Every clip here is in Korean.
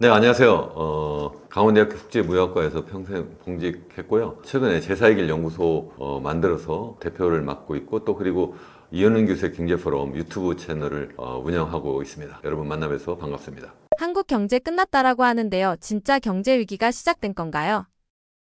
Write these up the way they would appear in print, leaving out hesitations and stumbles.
네, 안녕하세요. 강원대학교 국제무역과에서 평생 봉직했고요. 최근에 제사의길 연구소 만들어서 대표를 맡고 있고 또 그리고 이현은 교수의 경제포럼 유튜브 채널을 운영하고 있습니다. 여러분 만나뵈서 반갑습니다. 한국 경제 끝났다라고 하는데요. 진짜 경제 위기가 시작된 건가요?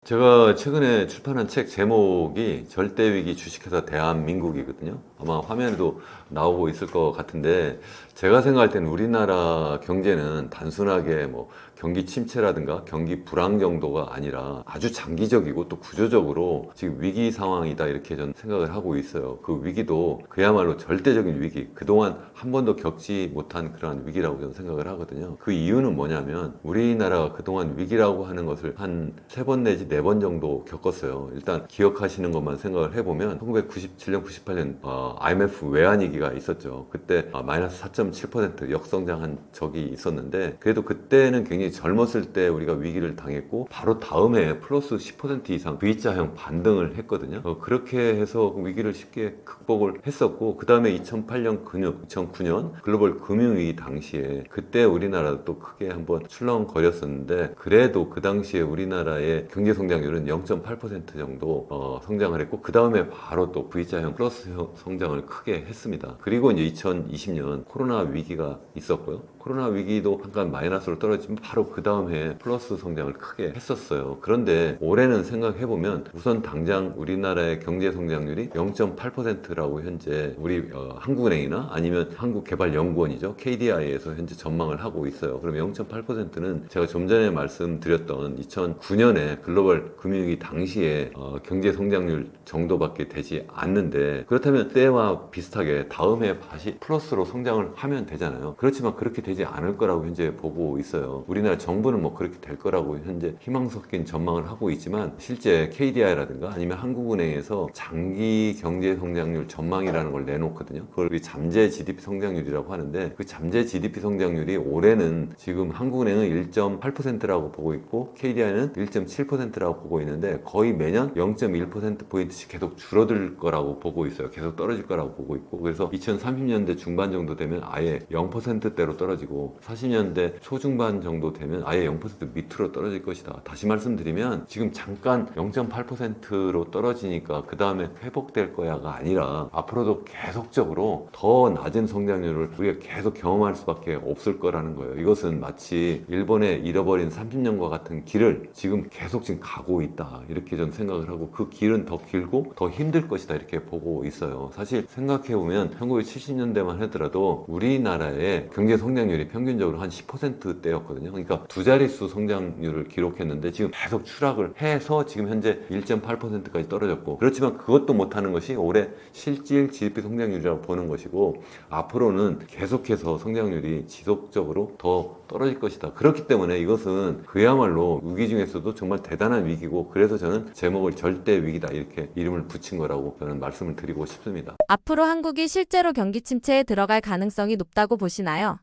제가 최근에 출판한 책 제목이 절대위기 주식회사 대한민국이거든요. 아마 화면에도 나오고 있을 것 같은데 제가 생각할 때는 우리나라 경제는 단순하게 뭐 경기 침체라든가 경기 불황 정도가 아니라 아주 장기적이고 또 구조적으로 지금 위기 상황이다 이렇게 저는 생각을 하고 있어요. 그 위기도 그야말로 절대적인 위기, 그동안 한 번도 겪지 못한 그러한 위기라고 저는 생각을 하거든요. 그 이유는 뭐냐면 우리나라가 그동안 위기라고 하는 것을 한 세 번 내지 네 번 정도 겪었어요. 일단 기억하시는 것만 생각을 해보면 1997년, 98년 IMF 외환위기가 있었죠. 그때 마이너스 4.7% 역성장한 적이 있었는데 그래도 그때는 굉장히 젊었을 때 우리가 위기를 당했고 바로 다음에 플러스 10% 이상 V자형 반등을 했거든요. 그렇게 해서 그 위기를 쉽게 극복을 했었고 그 다음에 2008년, 2009년 글로벌 금융위기 당시에 그때 우리나라도 또 크게 한번 출렁거렸었는데 그래도 그 당시에 우리나라의 경제 성장률은 0.8% 정도 성장을 했고 그 다음에 바로 또 V자형 플러스 성장을 크게 했습니다. 그리고 이제 2020년 코로나 위기가 있었고요. 코로나 위기도 잠깐 마이너스로 떨어지면 바로 그 다음 해에 플러스 성장을 크게 했었어요. 그런데 올해는 생각해보면 우선 당장 우리나라의 경제 성장률이 0.8%라고 현재 우리 한국은행이나 아니면 한국개발연구원이죠. KDI에서 현재 전망을 하고 있어요. 그럼 0.8%는 제가 좀 전에 말씀드렸던 2009년에 글로벌 금융위기 당시에 경제 성장률 정도밖에 되지 않는데 그렇다면 때와 비슷하게 다음 해 다시 플러스로 성장을 하면 되잖아요. 그렇지만 그렇게 되지 않을 거라고 현재 보고 있어요. 우리나라 정부는 뭐 그렇게 될 거라고 현재 희망 섞인 전망을 하고 있지만 실제 KDI라든가 아니면 한국은행에서 장기 경제 성장률 전망이라는 걸 내놓거든요. 그걸 우리 잠재 GDP 성장률이라고 하는데 그 잠재 GDP 성장률이 올해는 지금 한국은행은 1.8%라고 보고 있고 KDI는 1.7%라고 보고 있는데 거의 매년 0.1%포인트씩 계속 줄어들 거라고 보고 있어요. 계속 떨어질 거라고 보고 있고 그래서 2030년대 중반 정도 되면 아예 0%대로 떨어지고 40년대 초중반 정도 되면 아예 0% 밑으로 떨어질 것이다. 다시 말씀드리면 지금 잠깐 0.8%로 떨어지니까 그 다음에 회복될 거야가 아니라 앞으로도 계속적으로 더 낮은 성장률을 우리가 계속 경험할 수밖에 없을 거라는 거예요. 이것은 마치 일본의 잃어버린 30년과 같은 길을 지금 계속 지금 가고 있다. 이렇게 저는 생각을 하고 그 길은 더 길고 더 힘들 것이다. 이렇게 보고 있어요. 사실 생각해보면 1970년대만 하더라도 우리나라의 경제 성장률이 평균적으로 한 10%대였거든요. 그러니까 두 자릿수 성장률을 기록했는데 지금 계속 추락을 해서 지금 현재 1.8%까지 떨어졌고 그렇지만 그것도 못하는 것이 올해 실질 GDP 성장률이라고 보는 것이고 앞으로는 계속해서 성장률이 지속적으로 더 떨어질 것이다. 그렇기 때문에 이것은 그야말로 위기 중에서도 정말 대단한 위기고 그래서 저는 제목을 절대 위기다 이렇게 이름을 붙인 거라고 저는 말씀을 드리고 싶습니다. 앞으로 한국이 실제로 경기 침체에 들어갈 가능성이 높다고 보시나요?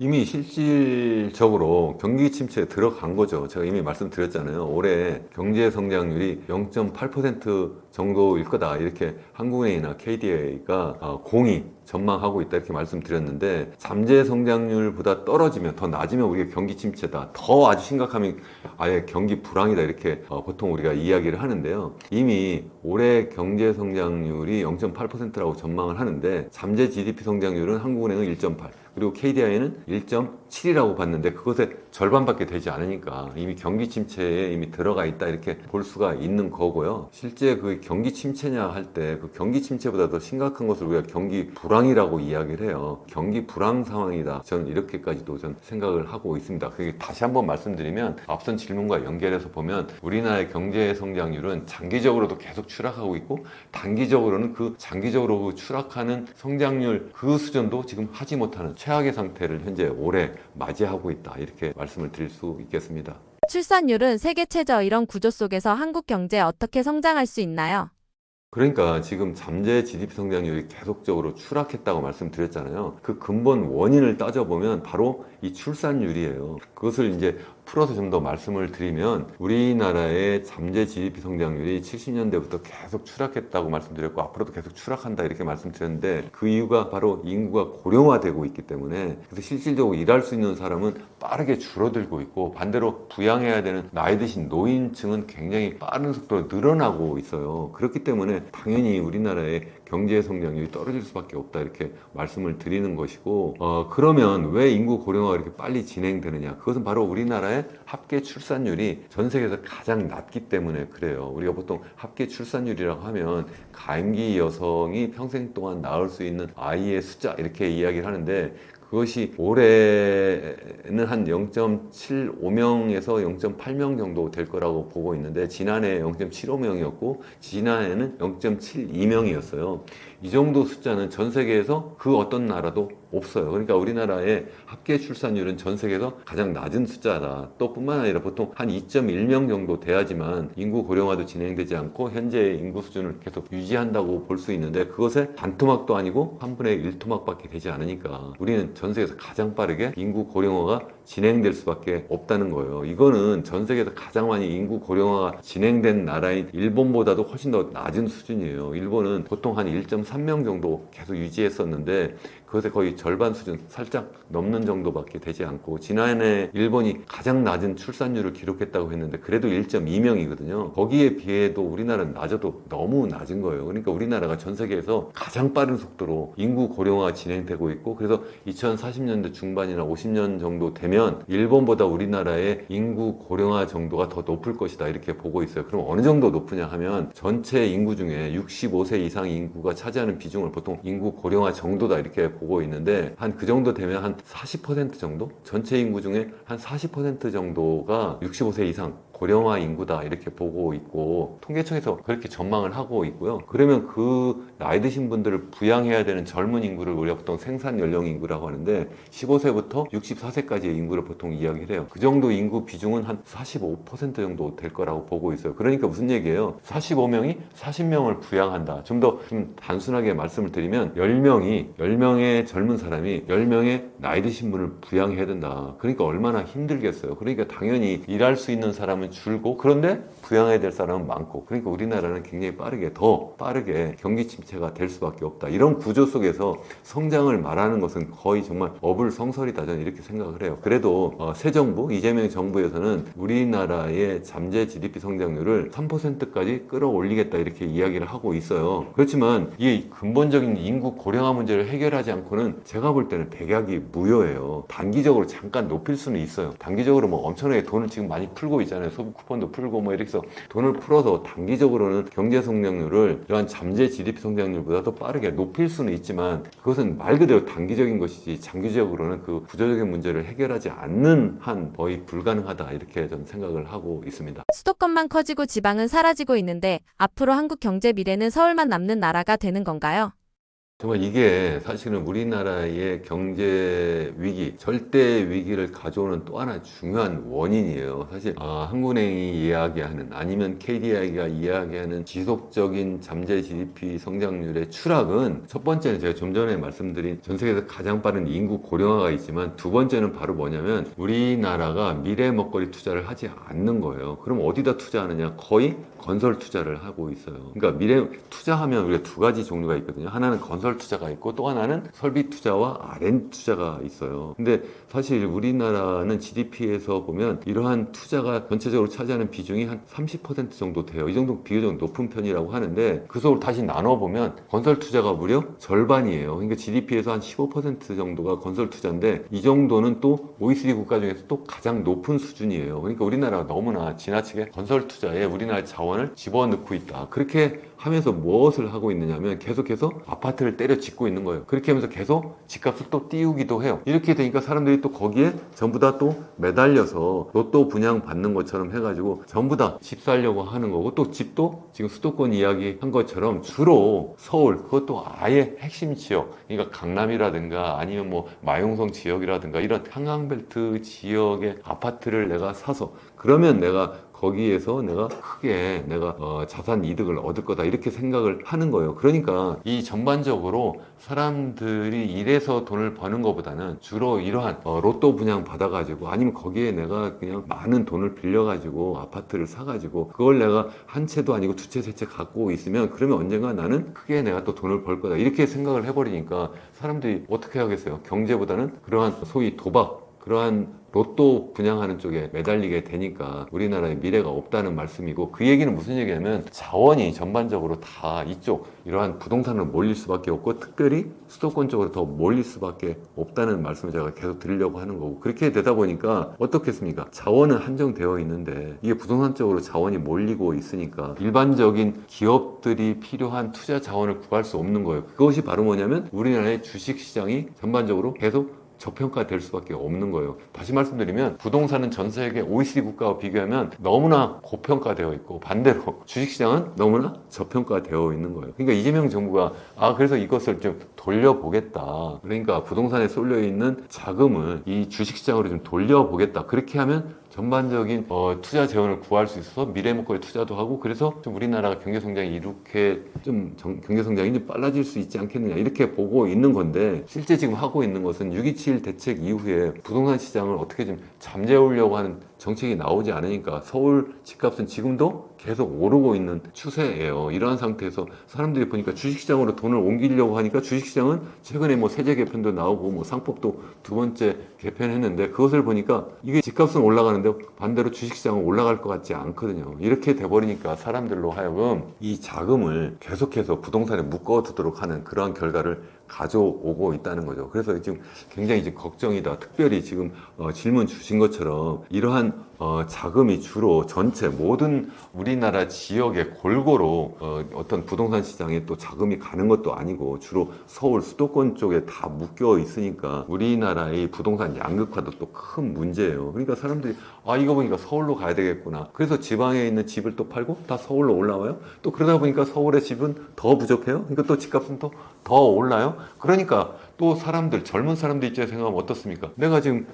이미 실질적으로 경기 침체에 들어간 거죠. 제가 이미 말씀드렸잖아요. 올해 경제 성장률이 0.8% 정도일 거다. 이렇게 한국은행이나 KDA가 공히 전망하고 있다. 이렇게 말씀드렸는데 잠재 성장률보다 떨어지면 더 낮으면 우리가 경기 침체다. 더 아주 심각하면 아예 경기 불황이다. 이렇게 보통 우리가 이야기를 하는데요. 이미 올해 경제 성장률이 0.8%라고 전망을 하는데 잠재 GDP 성장률은 한국은행은 1.8 그리고 KDI는 1.7이라고 봤는데 그것의 절반밖에 되지 않으니까 이미 경기 침체에 이미 들어가 있다 이렇게 볼 수가 있는 거고요. 실제 그 경기 침체냐 할 때 그 경기 침체보다 더 심각한 것을 우리가 경기 불황이라고 이야기를 해요. 경기 불황 상황이다. 저는 이렇게까지도 전 생각을 하고 있습니다. 그게 다시 한번 말씀드리면 앞선 질문과 연결해서 보면 우리나라의 경제 성장률은 장기적으로도 계속 추락하고 있고 단기적으로는 그 장기적으로 추락하는 성장률 그 수준도 지금 하지 못하는 최악의 상태를 현재 올해 맞이하고 있다. 이렇게 말씀을 드릴 수 있겠습니다. 출산율은 세계 최저 이런 구조 속에서 한국 경제 어떻게 성장할 수 있나요? 그러니까 지금 잠재 GDP 성장률이 계속적으로 추락했다고 말씀드렸잖아요. 그 근본 원인을 따져보면 바로 이 출산율이에요. 그것을 이제 풀어서 좀 더 말씀을 드리면 우리나라의 잠재 GDP 성장률이 70년대부터 계속 추락했다고 말씀드렸고 앞으로도 계속 추락한다 이렇게 말씀드렸는데 그 이유가 바로 인구가 고령화되고 있기 때문에 그래서 실질적으로 일할 수 있는 사람은 빠르게 줄어들고 있고 반대로 부양해야 되는 나이 드신 노인층은 굉장히 빠른 속도로 늘어나고 있어요. 그렇기 때문에 당연히 우리나라의 경제 성장률이 떨어질 수밖에 없다 이렇게 말씀을 드리는 것이고 그러면 왜 인구 고령화가 이렇게 빨리 진행되느냐 그것은 바로 우리나라의 합계 출산율이 전 세계에서 가장 낮기 때문에 그래요. 우리가 보통 합계 출산율이라고 하면 가임기 여성이 평생 동안 낳을 수 있는 아이의 숫자 이렇게 이야기를 하는데 그것이 올해는 한 0.75명에서 0.8명 정도 될 거라고 보고 있는데 지난해 0.75명이었고 지난해는 0.72명이었어요. 이 정도 숫자는 전 세계에서 그 어떤 나라도 없어요. 그러니까 우리나라의 합계 출산율은 전 세계에서 가장 낮은 숫자다. 또 뿐만 아니라 보통 한 2.1명 정도 돼야지만 인구 고령화도 진행되지 않고 현재의 인구 수준을 계속 유지한다고 볼 수 있는데 그것의 반토막도 아니고 3분의 1토막밖에 되지 않으니까 우리는 전 세계에서 가장 빠르게 인구 고령화가 진행될 수밖에 없다는 거예요. 이거는 전 세계에서 가장 많이 인구 고령화가 진행된 나라인 일본보다도 훨씬 더 낮은 수준이에요. 일본은 보통 한 1.3명 정도 계속 유지했었는데 그것의 거의 절반 수준 살짝 넘는 정도밖에 되지 않고 지난해 일본이 가장 낮은 출산율을 기록했다고 했는데 그래도 1.2명이거든요. 거기에 비해도 우리나라는 낮아도 너무 낮은 거예요. 그러니까 우리나라가 전 세계에서 가장 빠른 속도로 인구 고령화가 진행되고 있고 그래서 2040년대 중반이나 50년 정도 되면 일본보다 우리나라의 인구 고령화 정도가 더 높을 것이다 이렇게 보고 있어요. 그럼 어느 정도 높으냐 하면 전체 인구 중에 65세 이상 인구가 차지하는 비중을 보통 인구 고령화 정도다 이렇게 보고 있는데 한 그 정도 되면 한 40% 정도? 전체 인구 중에 한 40% 정도가 65세 이상 고령화 인구다 이렇게 보고 있고 통계청에서 그렇게 전망을 하고 있고요. 그러면 그 나이 드신 분들을 부양해야 되는 젊은 인구를 우리가 보통 생산 연령 인구라고 하는데 15세부터 64세까지의 인구를 보통 이야기를 해요. 그 정도 인구 비중은 한 45% 정도 될 거라고 보고 있어요. 그러니까 무슨 얘기예요? 45명이 40명을 부양한다. 좀 단순하게 말씀을 드리면 10명의 젊은 사람이 10명의 나이 드신 분을 부양해야 된다. 그러니까 얼마나 힘들겠어요. 그러니까 당연히 일할 수 있는 사람은 줄고 그런데 부양해야 될 사람은 많고 그러니까 우리나라는 굉장히 더 빠르게 경기 침체가 될 수밖에 없다. 이런 구조 속에서 성장을 말하는 것은 거의 정말 어불성설이다 저는 이렇게 생각을 해요. 그래도 새 정부 이재명 정부에서는 우리나라의 잠재 GDP 성장률을 3%까지 끌어올리겠다 이렇게 이야기를 하고 있어요. 그렇지만 이 근본적인 인구 고령화 문제를 해결하지 않고는 제가 볼 때는 백약이 무효예요. 단기적으로 잠깐 높일 수는 있어요. 단기적으로 뭐 엄청나게 돈을 지금 많이 풀고 있잖아요. 소비 쿠폰도 풀고 뭐 이렇게 해서 돈을 풀어서 단기적으로는 경제 성장률을 이러한 잠재 GDP 성장률보다 더 빠르게 높일 수는 있지만 그것은 말 그대로 단기적인 것이지 장기적으로는 그 구조적인 문제를 해결하지 않는 한 거의 불가능하다 이렇게 저는 생각을 하고 있습니다. 수도권만 커지고 지방은 사라지고 있는데 앞으로 한국 경제 미래는 서울만 남는 나라가 되는 건가요? 정말 이게 사실은 우리나라의 경제 위기, 절대 위기를 가져오는 또 하나 중요한 원인이에요. 사실 한국은행이 이야기하는 아니면 KDI가 이야기하는 지속적인 잠재 GDP 성장률의 추락은 첫 번째는 제가 좀 전에 말씀드린 전 세계에서 가장 빠른 인구 고령화가 있지만 두 번째는 바로 뭐냐면 우리나라가 미래 먹거리 투자를 하지 않는 거예요. 그럼 어디다 투자하느냐? 거의 건설 투자를 하고 있어요. 그러니까 미래 투자하면 우리가 두 가지 종류가 있거든요. 하나는 건설 투자가 있고 또 하나는 설비 투자와 R&D 투자가 있어요. 근데 사실 우리나라는 GDP에서 보면 이러한 투자가 전체적으로 차지하는 비중이 한 30% 정도 돼요. 이 정도 비교적 높은 편이라고 하는데 그 속으로 다시 나눠보면 건설 투자가 무려 절반이에요. 그러니까 GDP에서 한 15% 정도가 건설 투자인데 이 정도는 또 OECD 국가 중에서 또 가장 높은 수준이에요. 그러니까 우리나라가 너무나 지나치게 건설 투자에 우리나라의 자원을 집어넣고 있다. 그렇게 하면서 무엇을 하고 있느냐면 계속해서 아파트를 때려 짓고 있는 거예요. 그렇게 하면서 계속 집값을 또 띄우기도 해요. 이렇게 되니까 사람들이 또 거기에 전부 다 또 매달려서 로또 분양 받는 것처럼 해가지고 전부 다 집 살려고 하는 거고 또 집도 지금 수도권 이야기한 것처럼 주로 서울 그것도 아예 핵심 지역 그러니까 강남이라든가 아니면 뭐 마용성 지역이라든가 이런 한강벨트 지역의 아파트를 내가 사서 그러면 내가 거기에서 내가 크게 내가 자산 이득을 얻을 거다 이렇게 생각을 하는 거예요. 그러니까 이 전반적으로 사람들이 일해서 돈을 버는 것보다는 주로 이러한 로또 분양 받아가지고 아니면 거기에 내가 그냥 많은 돈을 빌려가지고 아파트를 사가지고 그걸 내가 한 채도 아니고 두 채, 세 채 갖고 있으면 그러면 언젠가 나는 크게 내가 또 돈을 벌 거다 이렇게 생각을 해버리니까 사람들이 어떻게 하겠어요? 경제보다는 그러한 소위 도박 그러한 로또 분양하는 쪽에 매달리게 되니까 우리나라에 미래가 없다는 말씀이고 그 얘기는 무슨 얘기냐면 자원이 전반적으로 다 이쪽 이러한 부동산으로 몰릴 수밖에 없고 특별히 수도권 쪽으로 더 몰릴 수밖에 없다는 말씀을 제가 계속 드리려고 하는 거고 그렇게 되다 보니까 어떻겠습니까? 자원은 한정되어 있는데 이게 부동산 쪽으로 자원이 몰리고 있으니까 일반적인 기업들이 필요한 투자 자원을 구할 수 없는 거예요. 그것이 바로 뭐냐면 우리나라의 주식시장이 전반적으로 계속 저평가될 수밖에 없는 거예요. 다시 말씀드리면 부동산은 전 세계 OECD 국가와 비교하면 너무나 고평가되어 있고 반대로 주식시장은 너무나 저평가되어 있는 거예요. 그러니까 이재명 정부가 그래서 이것을 좀 돌려보겠다. 그러니까 부동산에 쏠려 있는 자금을 이 주식시장으로 좀 돌려보겠다. 그렇게 하면 전반적인 투자 재원을 구할 수 있어서 미래 목표에 투자도 하고 그래서 좀 우리나라가 경제 성장이 이렇게 좀 경제 성장이 좀 빨라질 수 있지 않겠느냐 이렇게 보고 있는 건데 실제 지금 하고 있는 것은 6.27 대책 이후에 부동산 시장을 어떻게 좀 잠재우려고 하는 정책이 나오지 않으니까 서울 집값은 지금도 계속 오르고 있는 추세예요. 이러한 상태에서 사람들이 보니까 주식시장으로 돈을 옮기려고 하니까 주식시장은 최근에 뭐 세제 개편도 나오고 뭐 상법도 두 번째 개편했는데 그것을 보니까 이게 집값은 올라가는데 반대로 주식시장은 올라갈 것 같지 않거든요. 이렇게 돼버리니까 사람들로 하여금 이 자금을 계속해서 부동산에 묶어두도록 하는 그러한 결과를 가져오고 있다는 거죠. 그래서 지금 굉장히 지금 걱정이다. 특별히 지금 질문 주신 것처럼 이러한 자금이 주로 전체 모든 우리나라 지역에 골고루 어떤 부동산 시장에 또 자금이 가는 것도 아니고 주로 서울 수도권 쪽에 다 묶여 있으니까 우리나라의 부동산 양극화도 또 큰 문제예요. 그러니까 사람들이 이거 보니까 서울로 가야 되겠구나. 그래서 지방에 있는 집을 또 팔고 다 서울로 올라와요. 또 그러다 보니까 서울의 집은 더 부족해요. 그러니까 또 집값은 또 더 올라요. 그러니까 또 사람들 젊은 사람들 입장에서 생각하면 어떻습니까? 내가 지금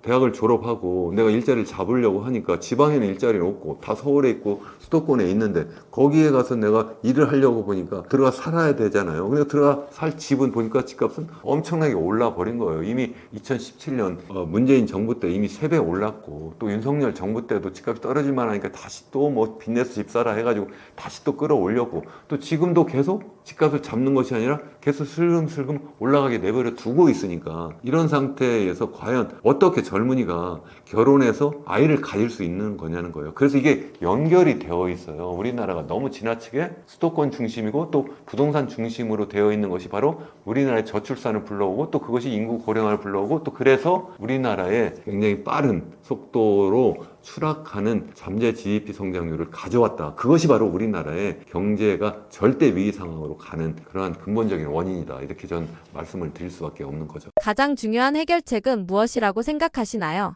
대학을 졸업하고 내가 일자리를 잡으려고 하니까 지방에는 일자리는 없고 다 서울에 있고 수도권에 있는데 거기에 가서 내가 일을 하려고 보니까 들어가 살아야 되잖아요. 근데 들어가 살 집은 보니까 집값은 엄청나게 올라 버린 거예요. 이미 2017년 문재인 정부 때 이미 3배 올랐고 또 윤석열 정부 때도 집값이 떨어질만 하니까 다시 또 뭐 빚내서 집 사라 해가지고 다시 또 끌어올렸고 또 지금도 계속 집값을 잡는 것이 아니라 계속 슬금슬금 올라가게 내버려 두고 있으니까 이런 상태에서 과연 어떻게 젊은이가 결혼해서 아이를 가질 수 있는 거냐는 거예요. 그래서 이게 연결이 되어 있어요. 우리나라가 너무 지나치게 수도권 중심이고 또 부동산 중심으로 되어 있는 것이 바로 우리나라의 저출산을 불러오고 또 그것이 인구 고령화를 불러오고 또 그래서 우리나라에 굉장히 빠른 속도로 추락하는 잠재 GDP 성장률을 가져왔다. 그것이 바로 우리나라의 경제가 절대 위기 상황으로 가는 그러한 근본적인 원인이다. 이렇게 전 말씀을 드릴 수밖에 없는 거죠. 가장 중요한 해결책은 무엇이라고 생각하시나요?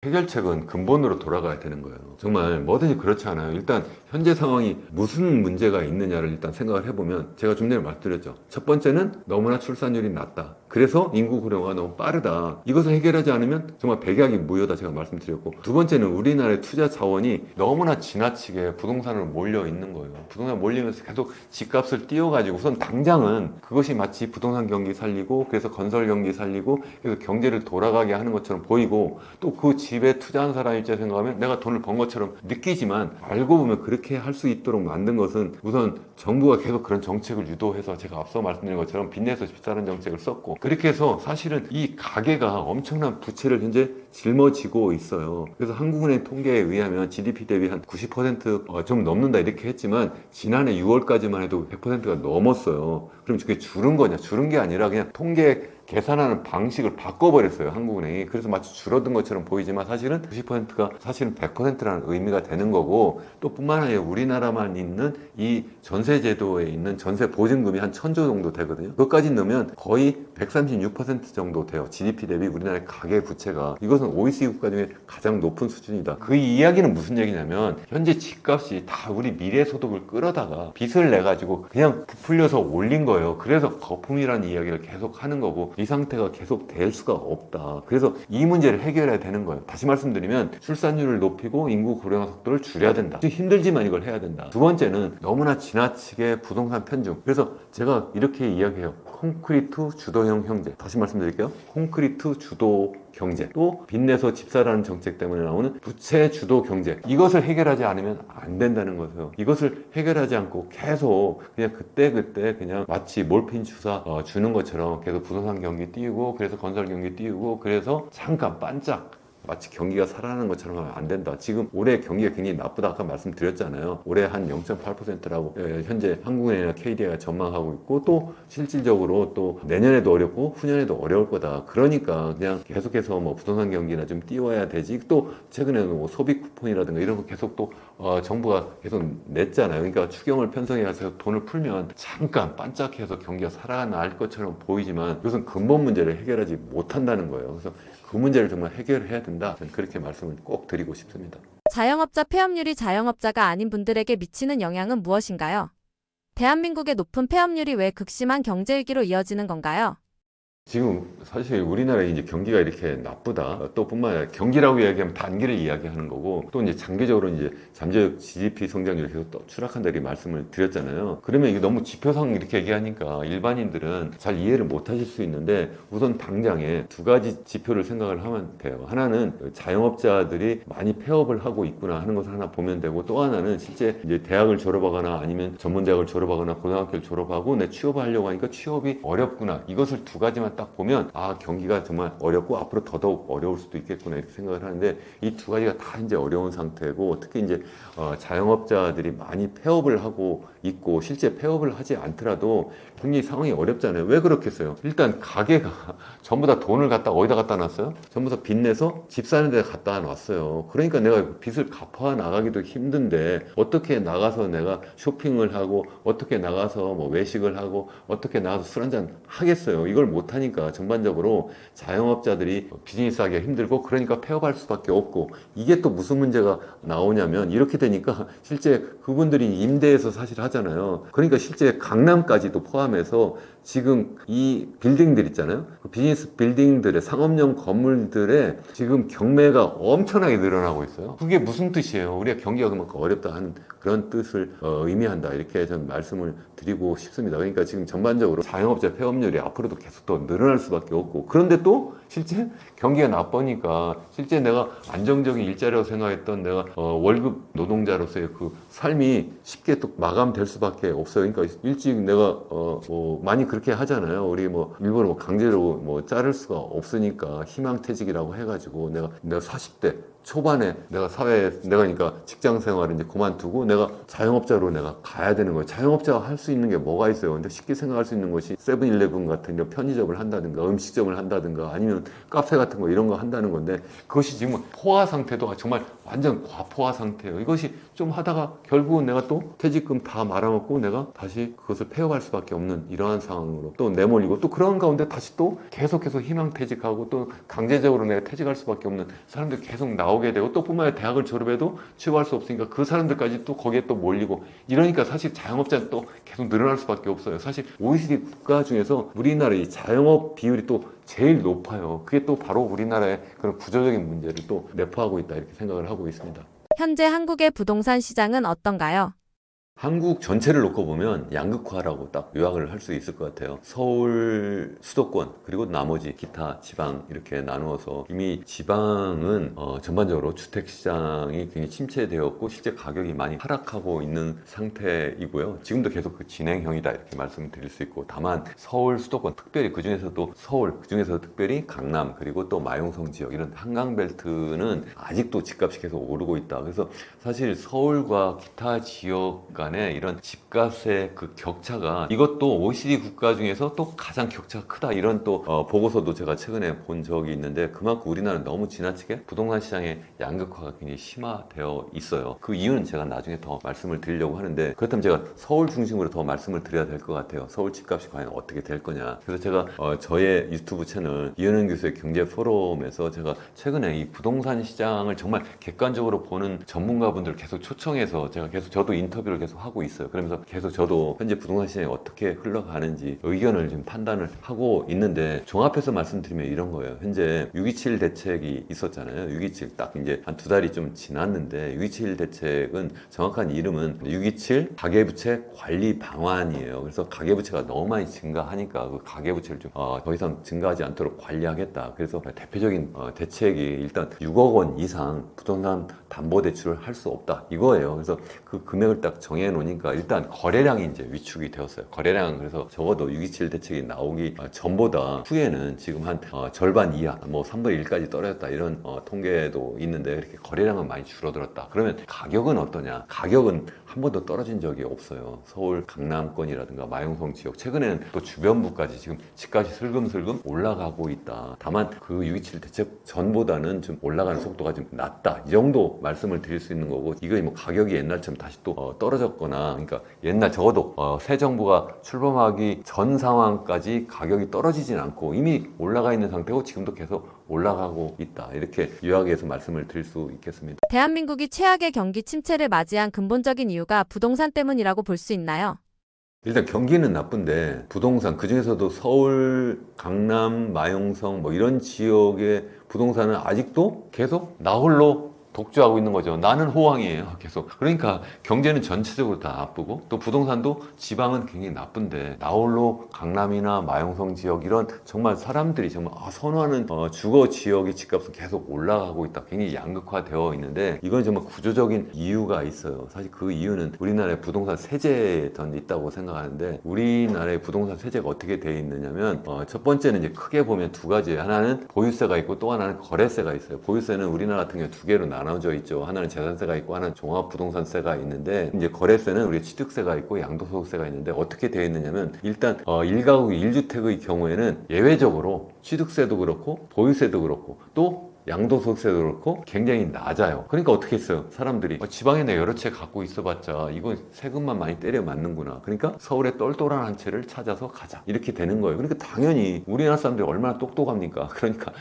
해결책은 근본으로 돌아가야 되는 거예요. 정말 뭐든지 그렇지 않아요. 일단 현재 상황이 무슨 문제가 있느냐를 일단 생각을 해보면 제가 좀 전에 말씀드렸죠. 첫 번째는 너무나 출산율이 낮다. 그래서 인구 고령화가 너무 빠르다. 이것을 해결하지 않으면 정말 백약이 무효다 제가 말씀드렸고 두 번째는 우리나라의 투자 자원이 너무나 지나치게 부동산으로 몰려 있는 거예요. 부동산 몰리면서 계속 집값을 띄워가지고 우선 당장은 그것이 마치 부동산 경기 살리고 그래서 건설 경기 살리고 그래서 경제를 돌아가게 하는 것처럼 보이고 또 그 집에 투자한 사람 입장에서 생각하면 내가 돈을 번 것처럼 느끼지만 알고 보면 그렇게 할 수 있도록 만든 것은 우선 정부가 계속 그런 정책을 유도해서 제가 앞서 말씀드린 것처럼 빚내서 집 사는 정책을 썼고 그렇게 해서 사실은 이 가계가 엄청난 부채를 현재 짊어지고 있어요. 그래서 한국은행 통계에 의하면 GDP 대비 한 90%좀 넘는다 이렇게 했지만 지난해 6월까지만 해도 100%가 넘었어요. 그럼 그게 줄은 거냐? 줄은 게 아니라 그냥 통계 계산하는 방식을 바꿔버렸어요, 한국은행이. 그래서 마치 줄어든 것처럼 보이지만 사실은 90%가 사실은 100%라는 의미가 되는 거고 또 뿐만 아니라 우리나라만 있는 이 전세제도에 있는 전세 보증금이 한 1,000조 정도 되거든요. 그것까지 넣으면 거의 136% 정도 돼요. GDP 대비 우리나라의 가계 부채가. 이것은 이것은 OECD 국가 중에 가장 높은 수준이다. 그 이야기는 무슨 얘기냐면 현재 집값이 다 우리 미래 소득을 끌어다가 빚을 내 가지고 그냥 부풀려서 올린 거예요. 그래서 거품이라는 이야기를 계속 하는 거고 이 상태가 계속 될 수가 없다. 그래서 이 문제를 해결해야 되는 거예요. 다시 말씀드리면 출산율을 높이고 인구 고령화 속도를 줄여야 된다. 힘들지만 이걸 해야 된다. 두 번째는 너무나 지나치게 부동산 편중. 그래서 제가 이렇게 이야기해요. 콘크리트 주도형 경제. 다시 말씀드릴게요. 콘크리트 주도 경제. 또 빚내서 집 사라는 정책 때문에 나오는 부채 주도 경제. 이것을 해결하지 않으면 안 된다는 거예요. 이것을 해결하지 않고 계속 그냥 그때 그냥 마치 몰핀 주사 주는 것처럼 계속 부동산 경기 띄우고 그래서 건설 경기 띄우고 그래서 잠깐 반짝 마치 경기가 살아나는 것처럼 하면 안 된다. 지금 올해 경기가 굉장히 나쁘다 아까 말씀드렸잖아요. 올해 한 0.8%라고 현재 한국은행이나 KDI가 전망하고 있고 또 실질적으로 또 내년에도 어렵고 후년에도 어려울 거다. 그러니까 그냥 계속해서 뭐 부동산 경기나 좀 띄워야 되지. 또 최근에는 뭐 소비 쿠폰이라든가 이런 거 계속 또 정부가 계속 냈잖아요. 그러니까 추경을 편성해서 돈을 풀면 잠깐 반짝해서 경기가 살아날 것처럼 보이지만 이것은 근본 문제를 해결하지 못한다는 거예요. 그래서 그 문제를 정말 해결해야 된다. 저는 그렇게 말씀을 꼭 드리고 싶습니다. 자영업자 폐업률이 자영업자가 아닌 분들에게 미치는 영향은 무엇인가요? 대한민국의 높은 폐업률이 왜 극심한 경제위기로 이어지는 건가요? 지금 사실 우리나라 이제 경기가 이렇게 나쁘다 또 뿐만 아니라 경기라고 이야기하면 단기를 이야기하는 거고 또 이제 장기적으로 이제 잠재적 GDP 성장률이 계속 또 추락한다 이렇게 말씀을 드렸잖아요. 그러면 이게 너무 지표상 이렇게 얘기하니까 일반인들은 잘 이해를 못 하실 수 있는데 우선 당장에 두 가지 지표를 생각을 하면 돼요. 하나는 자영업자들이 많이 폐업을 하고 있구나 하는 것을 하나 보면 되고 또 하나는 실제 이제 대학을 졸업하거나 아니면 전문대학을 졸업하거나 고등학교를 졸업하고 내 취업을 하려고 하니까 취업이 어렵구나 이것을 두 가지만 딱 보면 아 경기가 정말 어렵고 앞으로 더더욱 어려울 수도 있겠구나 이렇게 생각을 하는데 이 두 가지가 다 이제 어려운 상태고 특히 이제 자영업자들이 많이 폐업을 하고 있고 실제 폐업을 하지 않더라도 굉장히 상황이 어렵잖아요. 왜 그렇겠어요? 일단 가게가 전부 다 돈을 어디다 갖다 놨어요? 전부 다 빚내서 집 사는 데 갖다 놨어요. 그러니까 내가 빚을 갚아 나가기도 힘든데 어떻게 나가서 내가 쇼핑을 하고 어떻게 나가서 뭐 외식을 하고 어떻게 나가서 술 한잔 하겠어요. 이걸 못하니까 전반적으로 자영업자들이 비즈니스 하기가 힘들고 그러니까 폐업할 수밖에 없고 이게 또 무슨 문제가 나오냐면 이렇게 되니까 실제 그분들이 임대해서 사실 하잖아요. 그러니까 실제 강남까지도 포함해서 지금 이 빌딩들 있잖아요. 그 비즈니스 빌딩들의 상업용 건물들의 지금 경매가 엄청나게 늘어나고 있어요. 그게 무슨 뜻이에요? 우리가 경기가 그만큼 어렵다 하는 그런 뜻을 의미한다. 이렇게 저는 말씀을 드리고 싶습니다. 그러니까 지금 전반적으로 자영업자 폐업률이 앞으로도 계속 더 늘어날 수밖에 없고 그런데 또 실제 경기가 나쁘니까 실제 내가 안정적인 일자리라고 생각했던 내가 월급 노동자로서의 그 삶이 쉽게 또 마감될 수밖에 없어요. 그러니까 일찍 내가 많이 그렇게 하잖아요. 우리 뭐 일부러 뭐 강제로 뭐 자를 수가 없으니까 희망퇴직이라고 해가지고 내가 40대 초반에 내가 그러니까 직장 생활을 이제 그만두고 내가 자영업자로 내가 가야 되는 거예요. 자영업자가 할 수 있는 게 뭐가 있어요? 근데 쉽게 생각할 수 있는 것이 세븐일레븐 같은 이런 편의점을 한다든가 음식점을 한다든가 아니면 카페 같은 거 이런 거 한다는 건데 그것이 지금 포화 상태도 정말 완전 과포화 상태예요. 이것이 좀 하다가 결국은 내가 또 퇴직금 다 말아먹고 내가 다시 그것을 폐업할 수밖에 없는 이러한 상황으로 또 내몰리고 또 그런 가운데 다시 또 계속해서 희망퇴직하고 또 강제적으로 내가 퇴직할 수밖에 없는 사람들이 계속 나오게 되고 또 뿐만 아니라 대학을 졸업해도 취업할 수 없으니까 그 사람들까지 또 거기에 또 몰리고 이러니까 사실 자영업자는 또 계속 늘어날 수밖에 없어요. 사실 OECD 국가 중에서 우리나라의 자영업 비율이 또 제일 높아요. 그게 또 바로 우리나라의 그런 구조적인 문제를 또 내포하고 있다 이렇게 생각을 하고 있습니다. 현재 한국의 부동산 시장은 어떤가요? 한국 전체를 놓고 보면 양극화라고 딱 요약을 할 수 있을 것 같아요. 서울 수도권 그리고 나머지 기타 지방 이렇게 나누어서 이미 지방은 전반적으로 주택시장이 굉장히 침체되었고 실제 가격이 많이 하락하고 있는 상태이고요. 지금도 계속 그 진행형이다 이렇게 말씀드릴 수 있고 다만 서울 수도권 특별히 그중에서도 서울 그중에서 특별히 강남 그리고 또 마용성 지역 이런 한강벨트는 아직도 집값이 계속 오르고 있다. 그래서 사실 서울과 기타 지역과 간의 이런 집값의 그 격차가 이것도 OECD 국가 중에서 또 가장 격차가 크다 이런 또 보고서도 제가 최근에 본 적이 있는데 그만큼 우리나라는 너무 지나치게 부동산 시장의 양극화가 굉장히 심화되어 있어요. 그 이유는 제가 나중에 더 말씀을 드리려고 하는데 그렇다면 제가 서울 중심으로 더 말씀을 드려야 될 것 같아요. 서울 집값이 과연 어떻게 될 거냐. 그래서 제가 저의 유튜브 채널 이현은 교수의 경제 포럼에서 제가 최근에 이 부동산 시장을 정말 객관적으로 보는 전문가분들 계속 초청해서 제가 계속 저도 인터뷰를 계속 하고 있어요. 그러면서 계속 저도 현재 부동산 시장이 어떻게 흘러가는지 의견을 지금 판단을 하고 있는데 종합해서 말씀드리면 이런 거예요. 현재 6.27 대책이 있었잖아요. 6.27 딱 이제 한 두 달이 좀 지났는데 6.27 대책은 정확한 이름은 6.27 가계부채 관리 방안이에요. 그래서 가계부채가 너무 많이 증가하니까 그 가계부채를 좀 더 이상 증가하지 않도록 관리하겠다. 그래서 대표적인 대책이 일단 6억 원 이상 부동산 담보대출을 할 수 없다 이거예요. 그래서 그 금액을 딱 정해 놓으니까 일단 거래량이 이제 위축이 되었어요. 거래량은 그래서 적어도 6.27 대책이 나오기 전보다 후에는 지금 한 절반 이하 뭐 3분의 1까지 떨어졌다 이런 통계도 있는데 이렇게 거래량은 많이 줄어들었다. 그러면 가격은 어떠냐? 가격은 한 번도 떨어진 적이 없어요. 서울 강남권이라든가 마용성 지역 최근에는 또 주변부까지 지금 집값이 슬금슬금 올라가고 있다. 다만 그 6.27 대책 전보다는 좀 올라가는 속도가 좀 낮다. 이 정도 말씀을 드릴 수 있는 거고 이거 뭐 가격이 옛날처럼 다시 또 떨어졌거나 그러니까 옛날 적어도 새 정부가 출범하기 전 상황까지 가격이 떨어지진 않고 이미 올라가 있는 상태고 지금도 계속 올라가고 있다. 이렇게 요약해서 말씀을 드릴 수 있겠습니다. 대한민국이 최악의 경기 침체를 맞이한 근본적인 이유가 부동산 때문이라고 볼 수 있나요? 일단 경기는 나쁜데 부동산 그중에서도 서울, 강남, 마용성 뭐 이런 지역의 부동산은 아직도 계속 나홀로 독주하고 있는 거죠. 나는 호황이에요. 계속. 그러니까 경제는 전체적으로 다 나쁘고 또 부동산도 지방은 굉장히 나쁜데 나홀로 강남이나 마용성 지역 이런 정말 사람들이 정말 선호하는 주거 지역의 집값은 계속 올라가고 있다. 굉장히 양극화되어 있는데 이건 정말 구조적인 이유가 있어요. 사실 그 이유는 우리나라의 부동산 세제에 전 있다고 생각하는데 우리나라의 부동산 세제가 어떻게 되어 있느냐면 첫 번째는 이제 크게 보면 두 가지. 하나는 보유세가 있고 또 하나는 거래세가 있어요. 보유세는 우리나라 같은 경우 두 개로 나눠져 있죠. 하나는 재산세가 있고 하나는 종합부동산세가 있는데 이제 거래세는 우리 취득세가 있고 양도소득세가 있는데 어떻게 되어 있느냐면 일단 1가구 1주택의 경우에는 예외적으로 취득세도 그렇고 보유세도 그렇고 또 양도소득세도 그렇고 굉장히 낮아요. 그러니까 어떻게 했어요? 사람들이 지방에 내 여러 채 갖고 있어봤자 이거 세금만 많이 때려 맞는구나. 그러니까 서울에 똘똘한 한 채를 찾아서 가자. 이렇게 되는 거예요. 그러니까 당연히 우리나라 사람들이 얼마나 똑똑합니까? 그러니까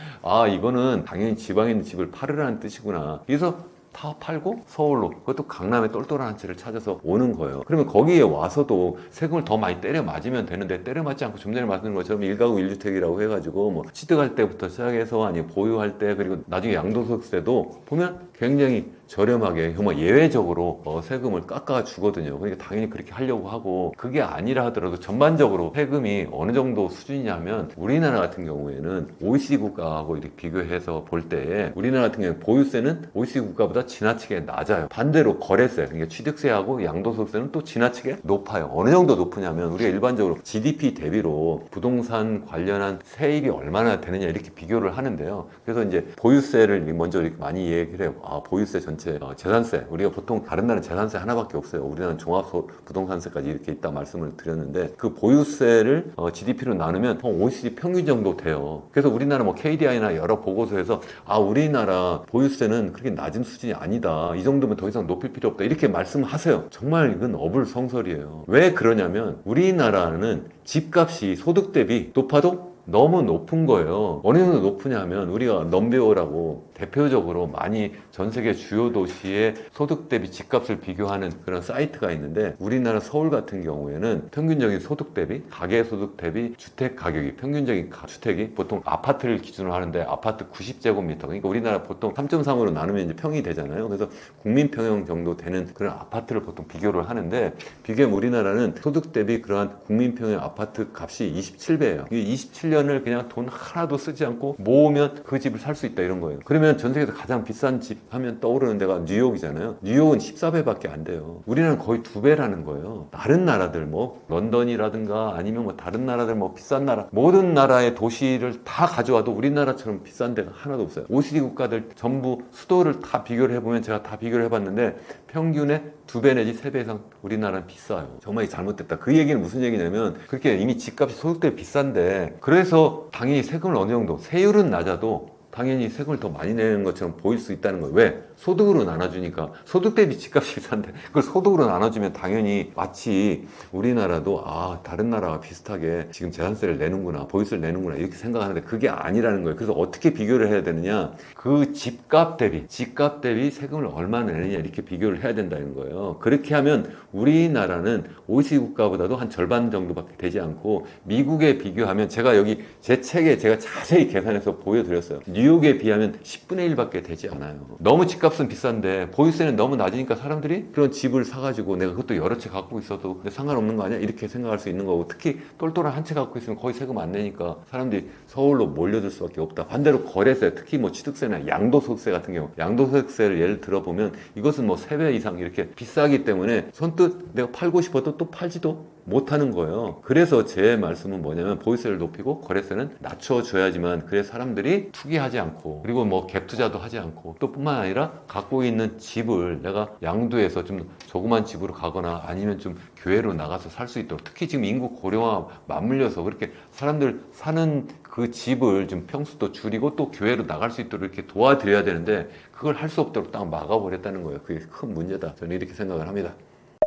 이거는 당연히 지방에 있는 집을 팔으라는 뜻이구나. 그래서 다 팔고 서울로 그것도 강남에 똘똘한 한 채를 찾아서 오는 거예요. 그러면 거기에 와서도 세금을 더 많이 때려 맞으면 되는데 때려 맞지 않고 좀 전에 말씀드린 것처럼 1가구 1주택이라고 해가지고 뭐 취득할 때부터 시작해서 아니 보유할 때 그리고 나중에 양도소득세도 보면 굉장히 저렴하게 정말 예외적으로 세금을 깎아 주거든요. 그러니까 당연히 그렇게 하려고 하고 그게 아니라 하더라도 전반적으로 세금이 어느 정도 수준이냐면 우리나라 같은 경우에는 OECD 국가하고 이렇게 비교해서 볼 때 우리나라 같은 경우에 보유세는 OECD 국가보다 지나치게 낮아요. 반대로 거래세, 그러니까 취득세하고 양도소득세는 또 지나치게 높아요. 어느 정도 높으냐면 우리가 일반적으로 GDP 대비로 부동산 관련한 세입이 얼마나 되느냐 이렇게 비교를 하는데요. 그래서 이제 보유세를 먼저 이렇게 많이 얘기를 해요. 보유세 전체 재산세 우리가 보통 다른 나라는 재산세 하나밖에 없어요. 우리나라는 종합부동산세까지 이렇게 있다 말씀을 드렸는데 그 보유세를 GDP로 나누면 OECD 평균 정도 돼요. 그래서 우리나라 뭐 KDI나 여러 보고서에서 우리나라 보유세는 그렇게 낮은 수준이 아니다. 이 정도면 더 이상 높일 필요 없다. 이렇게 말씀하세요. 정말 이건 어불성설이에요. 왜 그러냐면 우리나라는 집값이 소득 대비 높아도 너무 높은 거예요. 어느 정도 높으냐면 우리가 넘베어라고 대표적으로 많이 전 세계 주요 도시의 소득 대비 집값을 비교하는 그런 사이트가 있는데 우리나라 서울 같은 경우에는 평균적인 소득 대비 가계 소득 대비 주택 가격이 평균적인 주택이 보통 아파트를 기준으로 하는데 아파트 90제곱미터 그러니까 우리나라 보통 3.3으로 나누면 이제 평이 되잖아요. 그래서 국민평형 정도 되는 그런 아파트를 보통 비교를 하는데 비교하면 우리나라는 소득 대비 그러한 국민평형 아파트 값이 27배예요. 이게 27 27년을 그냥 돈 하나도 쓰지 않고 모으면 그 집을 살 수 있다 이런 거예요. 그러면 전 세계에서 가장 비싼 집 하면 떠오르는 데가 뉴욕이잖아요. 뉴욕은 14배밖에 안 돼요. 우리는 거의 2배라는 거예요. 다른 나라들 뭐 런던이라든가 아니면 뭐 다른 나라들 뭐 비싼 나라 모든 나라의 도시를 다 가져와도 우리나라처럼 비싼 데가 하나도 없어요. OECD 국가들 전부 수도를 다 비교를 해보면 제가 다 비교를 해봤는데 평균에 2배 내지 3배 이상 우리나라는 비싸요. 정말 잘못됐다. 그 얘기는 무슨 얘기냐면 그렇게 이미 집값이 소득대 비싼데 그래서 당연히 세금을 어느 정도 세율은 낮아도 당연히 세금을 더 많이 내는 것처럼 보일 수 있다는 거예요. 왜? 소득으로 나눠주니까. 소득 대비 집값이 비싼데 그걸 소득으로 나눠주면 당연히 마치 우리나라도 다른 나라와 비슷하게 지금 재산세를 내는구나, 보유세를 내는구나 이렇게 생각하는데 그게 아니라는 거예요. 그래서 어떻게 비교를 해야 되느냐? 그 집값 대비 세금을 얼마나 내느냐 이렇게 비교를 해야 된다는 거예요. 그렇게 하면 우리나라는 OECD 국가보다도 한 절반 정도밖에 되지 않고 미국에 비교하면 제가 여기 제 책에 제가 자세히 계산해서 보여드렸어요. 뉴욕에 비하면 10분의 1밖에 되지 않아요. 너무 집값은 비싼데 보유세는 너무 낮으니까 사람들이 그런 집을 사가지고 내가 그것도 여러 채 갖고 있어도 상관없는 거 아니야? 이렇게 생각할 수 있는 거고 특히 똘똘한 한 채 갖고 있으면 거의 세금 안 내니까 사람들이 서울로 몰려들 수밖에 없다. 반대로 거래세, 특히 뭐 취득세나 양도소득세 같은 경우 양도소득세를 예를 들어보면 이것은 뭐 3배 이상 이렇게 비싸기 때문에 선뜻 내가 팔고 싶어도 또 팔지도 못하는 거예요. 그래서 제 말씀은 뭐냐면 보유세를 높이고 거래세는 낮춰줘야지만 그래 사람들이 투기하지 않고 그리고 뭐 갭 투자도 하지 않고 또 뿐만 아니라 갖고 있는 집을 내가 양도해서 좀 조그만 집으로 가거나 아니면 좀 교외로 나가서 살 수 있도록 특히 지금 인구 고령화 맞물려서 그렇게 사람들 사는 그 집을 좀 평수도 줄이고 또 교외로 나갈 수 있도록 이렇게 도와드려야 되는데 그걸 할 수 없도록 딱 막아버렸다는 거예요. 그게 큰 문제다. 저는 이렇게 생각을 합니다.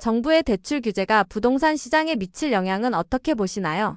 정부의 대출 규제가 부동산 시장에 미칠 영향은 어떻게 보시나요?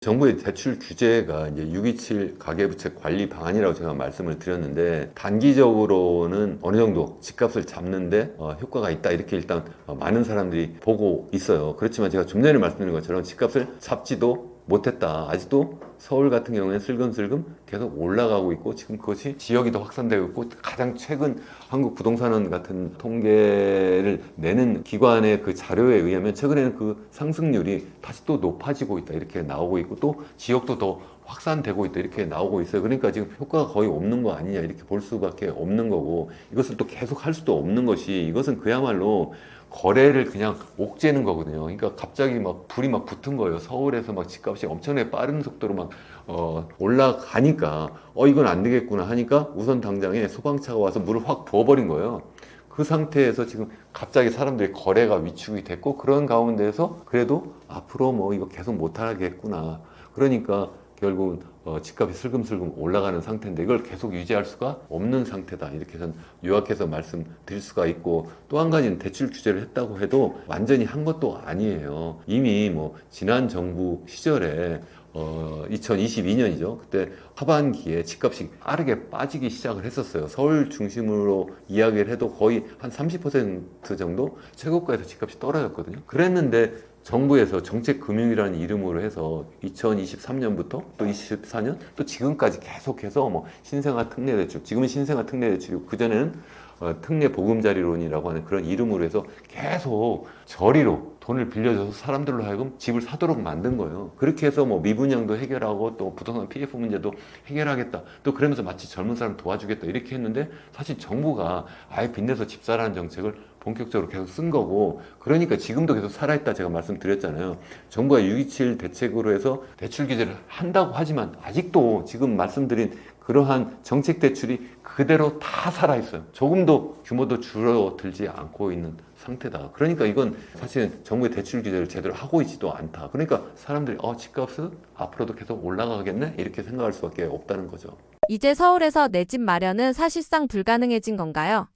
정부의 대출 규제가 이제 627 가계부채 관리 방안이라고 제가 말씀을 드렸는데 단기적으로는 어느 정도 집값을 잡는데 효과가 있다 이렇게 일단 많은 사람들이 보고 있어요. 그렇지만 제가 좀 전에 말씀드린 것처럼 집값을 잡지도 못했다. 아직도 서울 같은 경우에는 슬금슬금 계속 올라가고 있고 지금 그것이 지역이 더 확산되고 있고 가장 최근 한국 부동산원 같은 통계를 내는 기관의 그 자료에 의하면 최근에는 그 상승률이 다시 또 높아지고 있다 이렇게 나오고 있고 또 지역도 더 확산되고 있다 이렇게 나오고 있어요. 그러니까 지금 효과가 거의 없는 거 아니냐 이렇게 볼 수밖에 없는 거고 이것을 또 계속 할 수도 없는 것이 이것은 그야말로 거래를 그냥 옥죄는 거거든요. 그러니까 갑자기 막 불이 막 붙은 거예요. 서울에서 막 집값이 엄청나게 빠른 속도로 막 올라가니까 이건 안 되겠구나 하니까 우선 당장에 소방차가 와서 물을 확 부어버린 거예요. 그 상태에서 지금 갑자기 사람들이 거래가 위축이 됐고 그런 가운데에서 그래도 앞으로 뭐 이거 계속 못하겠구나. 그러니까 결국은 집값이 슬금슬금 올라가는 상태인데 이걸 계속 유지할 수가 없는 상태다. 이렇게 전 요약해서 말씀드릴 수가 있고 또 한 가지는 대출 규제를 했다고 해도 완전히 한 것도 아니에요. 이미 뭐 지난 정부 시절에 2022년이죠. 그때 하반기에 집값이 빠르게 빠지기 시작을 했었어요. 서울 중심으로 이야기를 해도 거의 한 30% 정도 최고가에서 집값이 떨어졌거든요. 그랬는데 정부에서 정책금융이라는 이름으로 해서 2023년부터 또 24년 또 지금까지 계속해서 뭐 신생아 특례대출, 지금은 신생아 특례대출이고 그전에는 특례보금자리론이라고 하는 그런 이름으로 해서 계속 저리로 돈을 빌려줘서 사람들로 하여금 집을 사도록 만든 거예요. 그렇게 해서 뭐 미분양도 해결하고 또 부동산 PF 문제도 해결하겠다. 또 그러면서 마치 젊은 사람 도와주겠다 이렇게 했는데 사실 정부가 아예 빚내서 집 사라는 정책을 본격적으로 계속 쓴 거고 그러니까 지금도 계속 살아있다 제가 말씀드렸잖아요. 정부가 627 대책으로 해서 대출 규제를 한다고 하지만 아직도 지금 말씀드린 그러한 정책 대출이 그대로 다 살아있어요. 조금도 규모도 줄어들지 않고 있는 상태다. 그러니까 이건 사실은 정부의 대출 규제를 제대로 하고 있지도 않다. 그러니까 사람들이 집값은 앞으로도 계속 올라가겠네? 이렇게 생각할 수밖에 없다는 거죠. 이제 서울에서 내 집 마련은 사실상 불가능해진 건가요?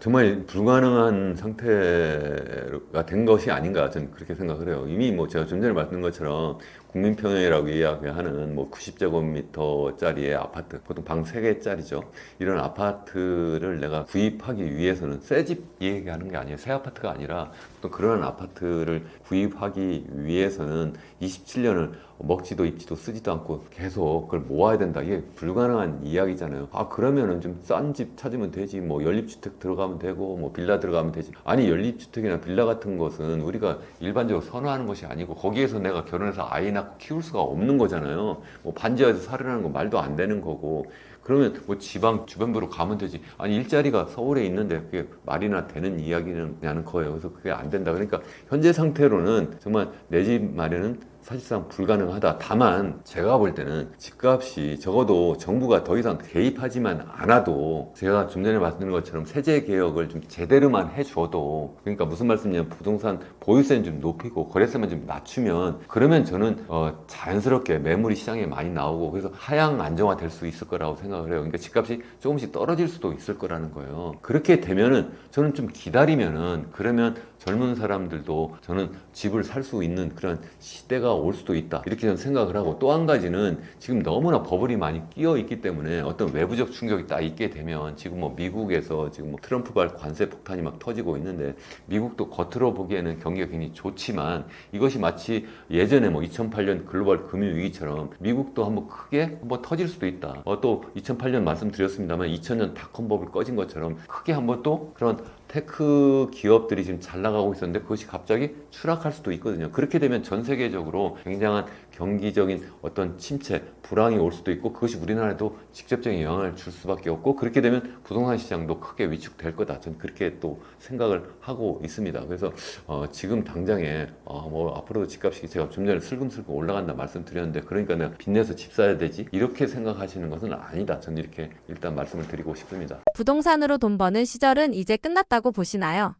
정말 불가능한 상태가 된 것이 아닌가 저는 그렇게 생각을 해요. 이미 뭐 제가 좀 전에 말씀드린 것처럼 국민평형이라고 이야기하는 뭐 90제곱미터짜리의 아파트, 보통 방 3개짜리죠. 이런 아파트를 내가 구입하기 위해서는 새 집 얘기하는 게 아니에요. 새 아파트가 아니라 또 그런 아파트를 구입하기 위해서는 27년을 먹지도 입지도 쓰지도 않고 계속 그걸 모아야 된다. 이게 불가능한 이야기잖아요. 그러면은 좀 싼 집 찾으면 되지. 뭐 연립주택 들어가 들어가면 되고 뭐 빌라 들어가면 되지. 아니 연립주택이나 빌라 같은 것은 우리가 일반적으로 선호하는 것이 아니고 거기에서 내가 결혼해서 아이 낳고 키울 수가 없는 거잖아요. 뭐 반지하에서 살으라는 거 말도 안 되는 거고. 그러면 뭐 지방 주변부로 가면 되지. 아니 일자리가 서울에 있는데 그게 말이나 되는 이야기냐는 거예요. 그래서 그게 안 된다. 그러니까 현재 상태로는 정말 내 집 마련은 사실상 불가능하다. 다만 제가 볼 때는 집값이 적어도 정부가 더 이상 개입하지만 않아도 제가 좀 전에 말씀드린 것처럼 세제 개혁을 좀 제대로만 해줘도, 그러니까 무슨 말씀이냐면 부동산 보유세는 좀 높이고 거래세만 좀 낮추면, 그러면 저는 자연스럽게 매물이 시장에 많이 나오고 그래서 하향 안정화 될 수 있을 거라고 생각을 해요. 그러니까 집값이 조금씩 떨어질 수도 있을 거라는 거예요. 그렇게 되면은 저는 좀 기다리면은, 그러면 젊은 사람들도 저는 집을 살 수 있는 그런 시대가 올 수도 있다, 이렇게 저는 생각을 하고, 또 한 가지는 지금 너무나 버블이 많이 끼어 있기 때문에 어떤 외부적 충격이 딱 있게 되면, 지금 뭐 미국에서 지금 뭐 트럼프발 관세 폭탄이 막 터지고 있는데, 미국도 겉으로 보기에는 경기가 굉장히 좋지만 이것이 마치 예전에 뭐 2008년 글로벌 금융위기처럼 미국도 한번 크게 한번 터질 수도 있다. 또 2008년 말씀드렸습니다만 2000년 닷컴 버블 꺼진 것처럼 크게 한번 또 그런 테크 기업들이 지금 잘 나가고 있었는데 그것이 갑자기 추락할 수도 있거든요. 그렇게 되면 전 세계적으로 굉장한 경기적인 어떤 침체, 불황이 올 수도 있고, 그것이 우리나라에도 직접적인 영향을 줄 수밖에 없고, 그렇게 되면 부동산 시장도 크게 위축될 거다. 저는 그렇게 또 생각을 하고 있습니다. 그래서 지금 당장에 뭐 앞으로도 집값이 제가 좀 전에 슬금슬금 올라간다 말씀드렸는데, 그러니까 내가 빚내서 집 사야 되지, 이렇게 생각하시는 것은 아니다. 저는 이렇게 일단 말씀을 드리고 싶습니다. 부동산으로 돈 버는 시절은 이제 끝났다고 보시나요?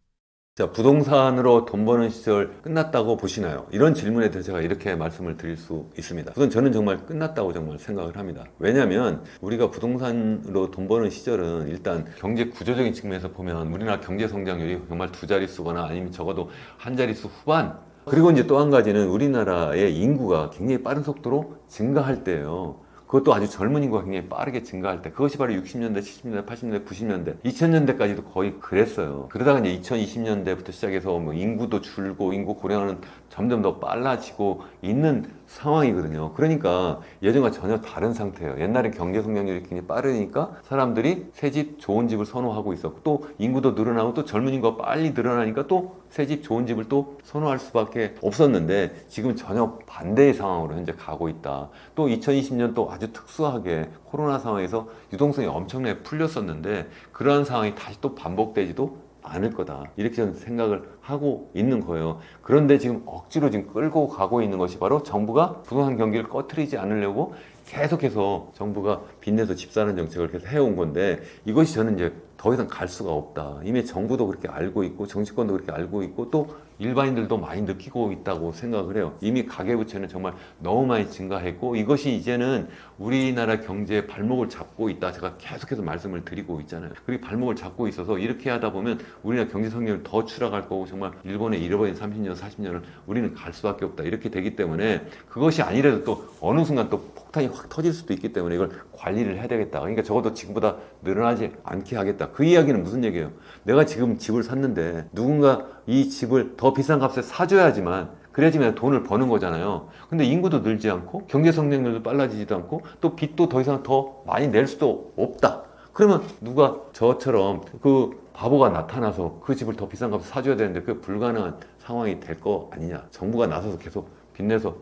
자, 부동산으로 돈 버는 시절 끝났다고 보시나요? 이런 질문에 대해서 제가 이렇게 말씀을 드릴 수 있습니다. 우선 저는 정말 끝났다고 정말 생각을 합니다. 왜냐하면 우리가 부동산으로 돈 버는 시절은 일단 경제 구조적인 측면에서 보면 우리나라 경제 성장률이 정말 두 자릿수거나 아니면 적어도 한 자릿수 후반, 그리고 이제 또 한 가지는 우리나라의 인구가 굉장히 빠른 속도로 증가할 때예요. 그것도 아주 젊은 인구가 굉장히 빠르게 증가할 때, 그것이 바로 60년대, 70년대, 80년대, 90년대, 2000년대까지도 거의 그랬어요. 그러다가 이제 2020년대부터 시작해서 뭐 인구도 줄고 인구 고령화는 점점 더 빨라지고 있는 상황이거든요. 그러니까 예전과 전혀 다른 상태예요. 옛날에 경제 성장률이 굉장히 빠르니까 사람들이 새 집, 좋은 집을 선호하고 있었고, 또 인구도 늘어나고 또 젊은 인구가 빨리 늘어나니까 또 새 집, 좋은 집을 또 선호할 수밖에 없었는데, 지금 전혀 반대의 상황으로 현재 가고 있다. 또 2020년 또 아주 특수하게 코로나 상황에서 유동성이 엄청나게 풀렸었는데, 그러한 상황이 다시 또 반복되지도 않을 거다, 이렇게 저는 생각을 하고 있는 거예요. 그런데 지금 억지로 지금 끌고 가고 있는 것이 바로 정부가 부동산 경기를 꺼트리지 않으려고 계속해서 정부가 빚내서 집 사는 정책을 계속 해온 건데, 이것이 저는 이제 더 이상 갈 수가 없다. 이미 정부도 그렇게 알고 있고 정치권도 그렇게 알고 있고 또 일반인들도 많이 느끼고 있다고 생각을 해요. 이미 가계부채는 정말 너무 많이 증가했고, 이것이 이제는 우리나라 경제의 발목을 잡고 있다, 제가 계속해서 말씀을 드리고 있잖아요. 그리고 발목을 잡고 있어서 이렇게 하다 보면 우리나라 경제 성장률 더 추락할 거고, 정말 일본의 잃어버린 30년, 40년을 우리는 갈 수밖에 없다, 이렇게 되기 때문에, 그것이 아니라도 또 어느 순간 또 폭탄이 확 터질 수도 있기 때문에 이걸 관리를 해야 되겠다. 그러니까 적어도 지금보다 늘어나지 않게 하겠다. 그 이야기는 무슨 얘기예요? 내가 지금 집을 샀는데 누군가 이 집을 더 비싼 값에 사줘야지만, 그래야지만 돈을 버는 거잖아요. 근데 인구도 늘지 않고 경제 성장률도 빨라지지도 않고 또 빚도 더 이상 더 많이 낼 수도 없다. 그러면 누가 저처럼 그 바보가 나타나서 그 집을 더 비싼 값에 사줘야 되는데 그게 불가능한 상황이 될 거 아니냐. 정부가 나서서 계속 빚내서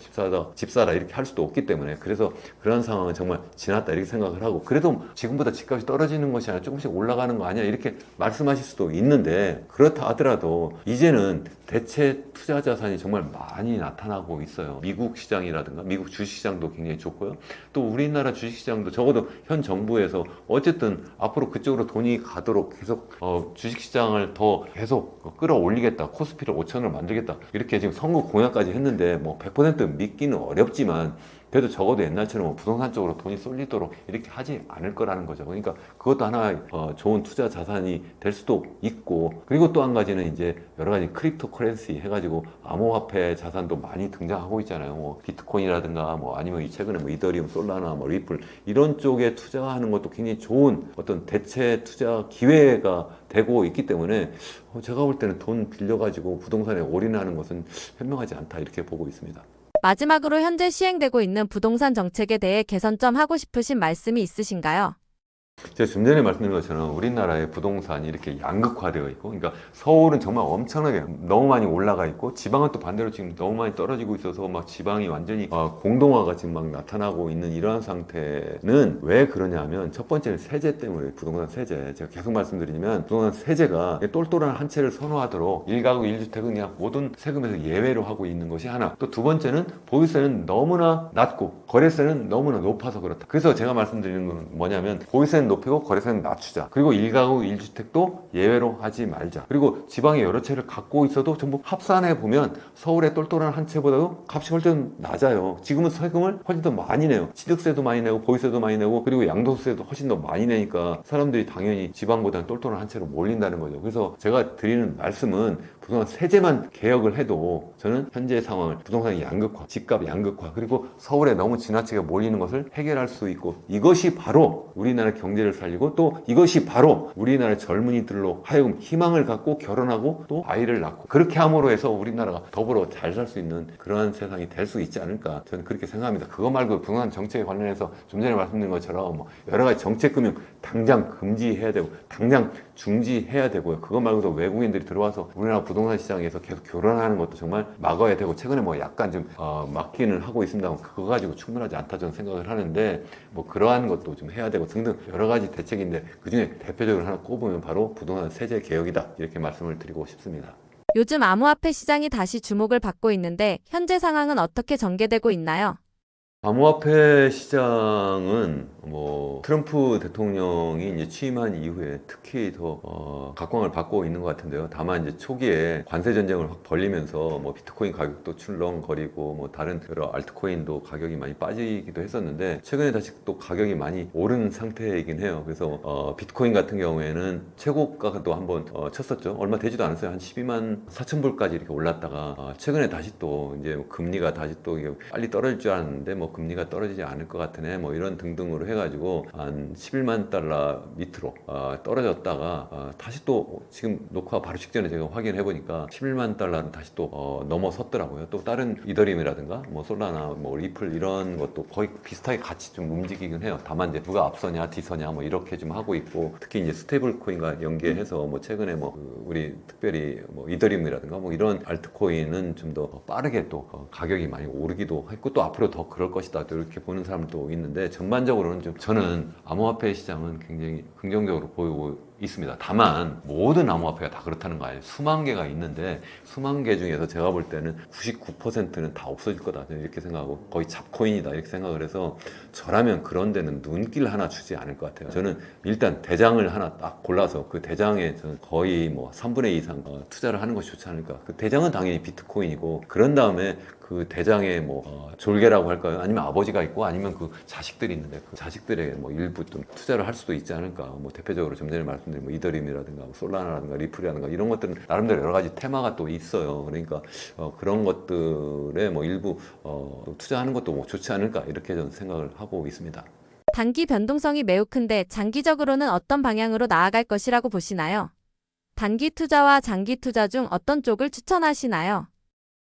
집 사라 이렇게 할 수도 없기 때문에, 그래서 그런 상황은 정말 지났다, 이렇게 생각을 하고, 그래도 지금보다 집값이 떨어지는 것이 아니라 조금씩 올라가는 거 아니야, 이렇게 말씀하실 수도 있는데, 그렇다 하더라도 이제는 대체 투자 자산이 정말 많이 나타나고 있어요. 미국 시장이라든가 미국 주식시장도 굉장히 좋고요. 또 우리나라 주식시장도 적어도 현 정부에서 어쨌든 앞으로 그쪽으로 돈이 가도록 계속 주식시장을 더 계속 끌어올리겠다, 코스피를 5천을 만들겠다, 이렇게 지금 선거 공약까지 했는데, 뭐 100% 믿기는 어렵지만 그래도 적어도 옛날처럼 부동산 쪽으로 돈이 쏠리도록 이렇게 하지 않을 거라는 거죠. 그러니까 그것도 하나의 좋은 투자 자산이 될 수도 있고, 그리고 또 한 가지는 이제 여러 가지 크립토 커런시 해가지고 암호화폐 자산도 많이 등장하고 있잖아요. 뭐 비트코인이라든가 뭐 아니면 최근에 뭐 이더리움, 솔라나, 뭐 리플, 이런 쪽에 투자하는 것도 굉장히 좋은 어떤 대체 투자 기회가 되고 있기 때문에 제가 볼 때는 돈 빌려가지고 부동산에 올인하는 것은 현명하지 않다, 이렇게 보고 있습니다. 마지막으로 현재 시행되고 있는 부동산 정책에 대해 개선점 하고 싶으신 말씀이 있으신가요? 제가 좀 전에 말씀드린 것처럼 우리나라의 부동산이 이렇게 양극화되어 있고, 그러니까 서울은 정말 엄청나게 너무 많이 올라가 있고, 지방은 또 반대로 지금 너무 많이 떨어지고 있어서 막 지방이 완전히 공동화가 지금 막 나타나고 있는 이러한 상태는 왜 그러냐면, 첫 번째는 세제 때문에, 부동산 세제. 제가 계속 말씀드리면 부동산 세제가 똘똘한 한 채를 선호하도록 1가구 1주택은 그냥 모든 세금에서 예외로 하고 있는 것이 하나. 또 두 번째는 보유세는 너무나 낮고 거래세는 너무나 높아서 그렇다. 그래서 제가 말씀드리는 건 뭐냐면, 보유세는 높이고 거래세는 낮추자. 그리고 1가구 1주택도 예외로 하지 말자. 그리고 지방에 여러 채를 갖고 있어도 전부 합산해 보면 서울의 똘똘한 한 채보다도 값이 훨씬 낮아요. 지금은 세금을 훨씬 더 많이 내요. 취득세도 많이 내고 보유세도 많이 내고 그리고 양도세도 훨씬 더 많이 내니까 사람들이 당연히 지방보다는 똘똘한 한 채로 몰린다는 거죠. 그래서 제가 드리는 말씀은, 부동산 세제만 개혁을 해도 저는 현재 상황을, 부동산 양극화, 집값 양극화, 그리고 서울에 너무 지나치게 몰리는 것을 해결할 수 있고, 이것이 바로 우리나라 경제를 살리고, 또 이것이 바로 우리나라 젊은이들로 하여금 희망을 갖고 결혼하고 또 아이를 낳고, 그렇게 함으로 해서 우리나라가 더불어 잘 살 수 있는 그러한 세상이 될 수 있지 않을까, 저는 그렇게 생각합니다. 그거 말고 부동산 정책에 관련해서 좀 전에 말씀드린 것처럼 뭐 여러 가지 정책 금융 당장 금지해야 되고 당장 중지해야 되고요. 그거 말고도 외국인들이 들어와서 우리나라 부동산 시장에서 계속 교란하는 것도 정말 막아야 되고, 최근에 뭐 약간 좀 막기는 하고 있습니다만 그거 가지고 충분하지 않다 저는 생각을 하는데, 뭐 그러한 것도 좀 해야 되고 등등 여러 가지 대책인데, 그중에 대표적으로 하나 꼽으면 바로 부동산 세제 개혁이다, 이렇게 말씀을 드리고 싶습니다. 요즘 암호화폐 시장이 다시 주목을 받고 있는데 현재 상황은 어떻게 전개되고 있나요? 암호화폐 시장은 뭐 트럼프 대통령이 이제 취임한 이후에 특히 더 각광을 받고 있는 것 같은데요. 다만 이제 초기에 관세 전쟁을 확 벌리면서 뭐 비트코인 가격도 출렁거리고 뭐 다른 여러 알트코인도 가격이 많이 빠지기도 했었는데, 최근에 다시 또 가격이 많이 오른 상태이긴 해요. 그래서 비트코인 같은 경우에는 최고가도 한번 쳤었죠. 얼마 되지도 않았어요. 한 12만 4천 불까지 이렇게 올랐다가 최근에 다시 또 이제 금리가 다시 또 이게 빨리 떨어질 줄 알았는데 뭐 금리가 떨어지지 않을 것 같으네, 뭐 이런 등등으로 해가지고 한 11만 달러 밑으로 떨어졌다가 다시 또 지금 녹화 바로 직전에 제가 확인해 보니까 11만 달러는 다시 또 넘어섰더라고요. 또 다른 이더리움이라든가 뭐 솔라나 뭐 리플 이런 것도 거의 비슷하게 같이 좀 움직이긴 해요. 다만 이제 누가 앞서냐 뒤서냐 뭐 이렇게 좀 하고 있고, 특히 이제 스테이블 코인과 연계해서 뭐 최근에 뭐 우리 특별히 뭐 이더리움이라든가 뭐 이런 알트코인은 좀 더 빠르게 또 가격이 많이 오르기도 했고, 또 앞으로 더 그럴 것이다, 또 이렇게 보는 사람도 있는데, 전반적으로는 좀 저는 암호화폐 시장은 굉장히 긍정적으로 보이고 있습니다. 다만 모든 암호화폐가 다 그렇다는 거 아니에요. 수만 개가 있는데 수만 개 중에서 제가 볼 때는 99%는 다 없어질 거다, 이렇게 생각하고, 거의 잡코인이다 이렇게 생각을 해서, 저라면 그런 데는 눈길 하나 주지 않을 것 같아요. 저는 일단 대장을 하나 딱 골라서 그 대장에 저는 거의 뭐 3분의 2 이상 투자를 하는 것이 좋지 않을까. 그 대장은 당연히 비트코인이고, 그런 다음에 그 대장의 뭐 졸개라고 할까요? 아니면 아버지가 있고 아니면 그 자식들이 있는데, 그 자식들에게 뭐 일부 좀 투자를 할 수도 있지 않을까. 뭐 대표적으로 좀 전에 말씀드린 뭐 이더리움이라든가 뭐 솔라나라든가 리플이라든가 이런 것들은 나름대로 여러 가지 테마가 또 있어요. 그러니까 그런 것들에 뭐 일부 투자하는 것도 뭐 좋지 않을까, 이렇게 저는 생각을 하고 있습니다. 단기 변동성이 매우 큰데 장기적으로는 어떤 방향으로 나아갈 것이라고 보시나요? 단기 투자와 장기 투자 중 어떤 쪽을 추천하시나요?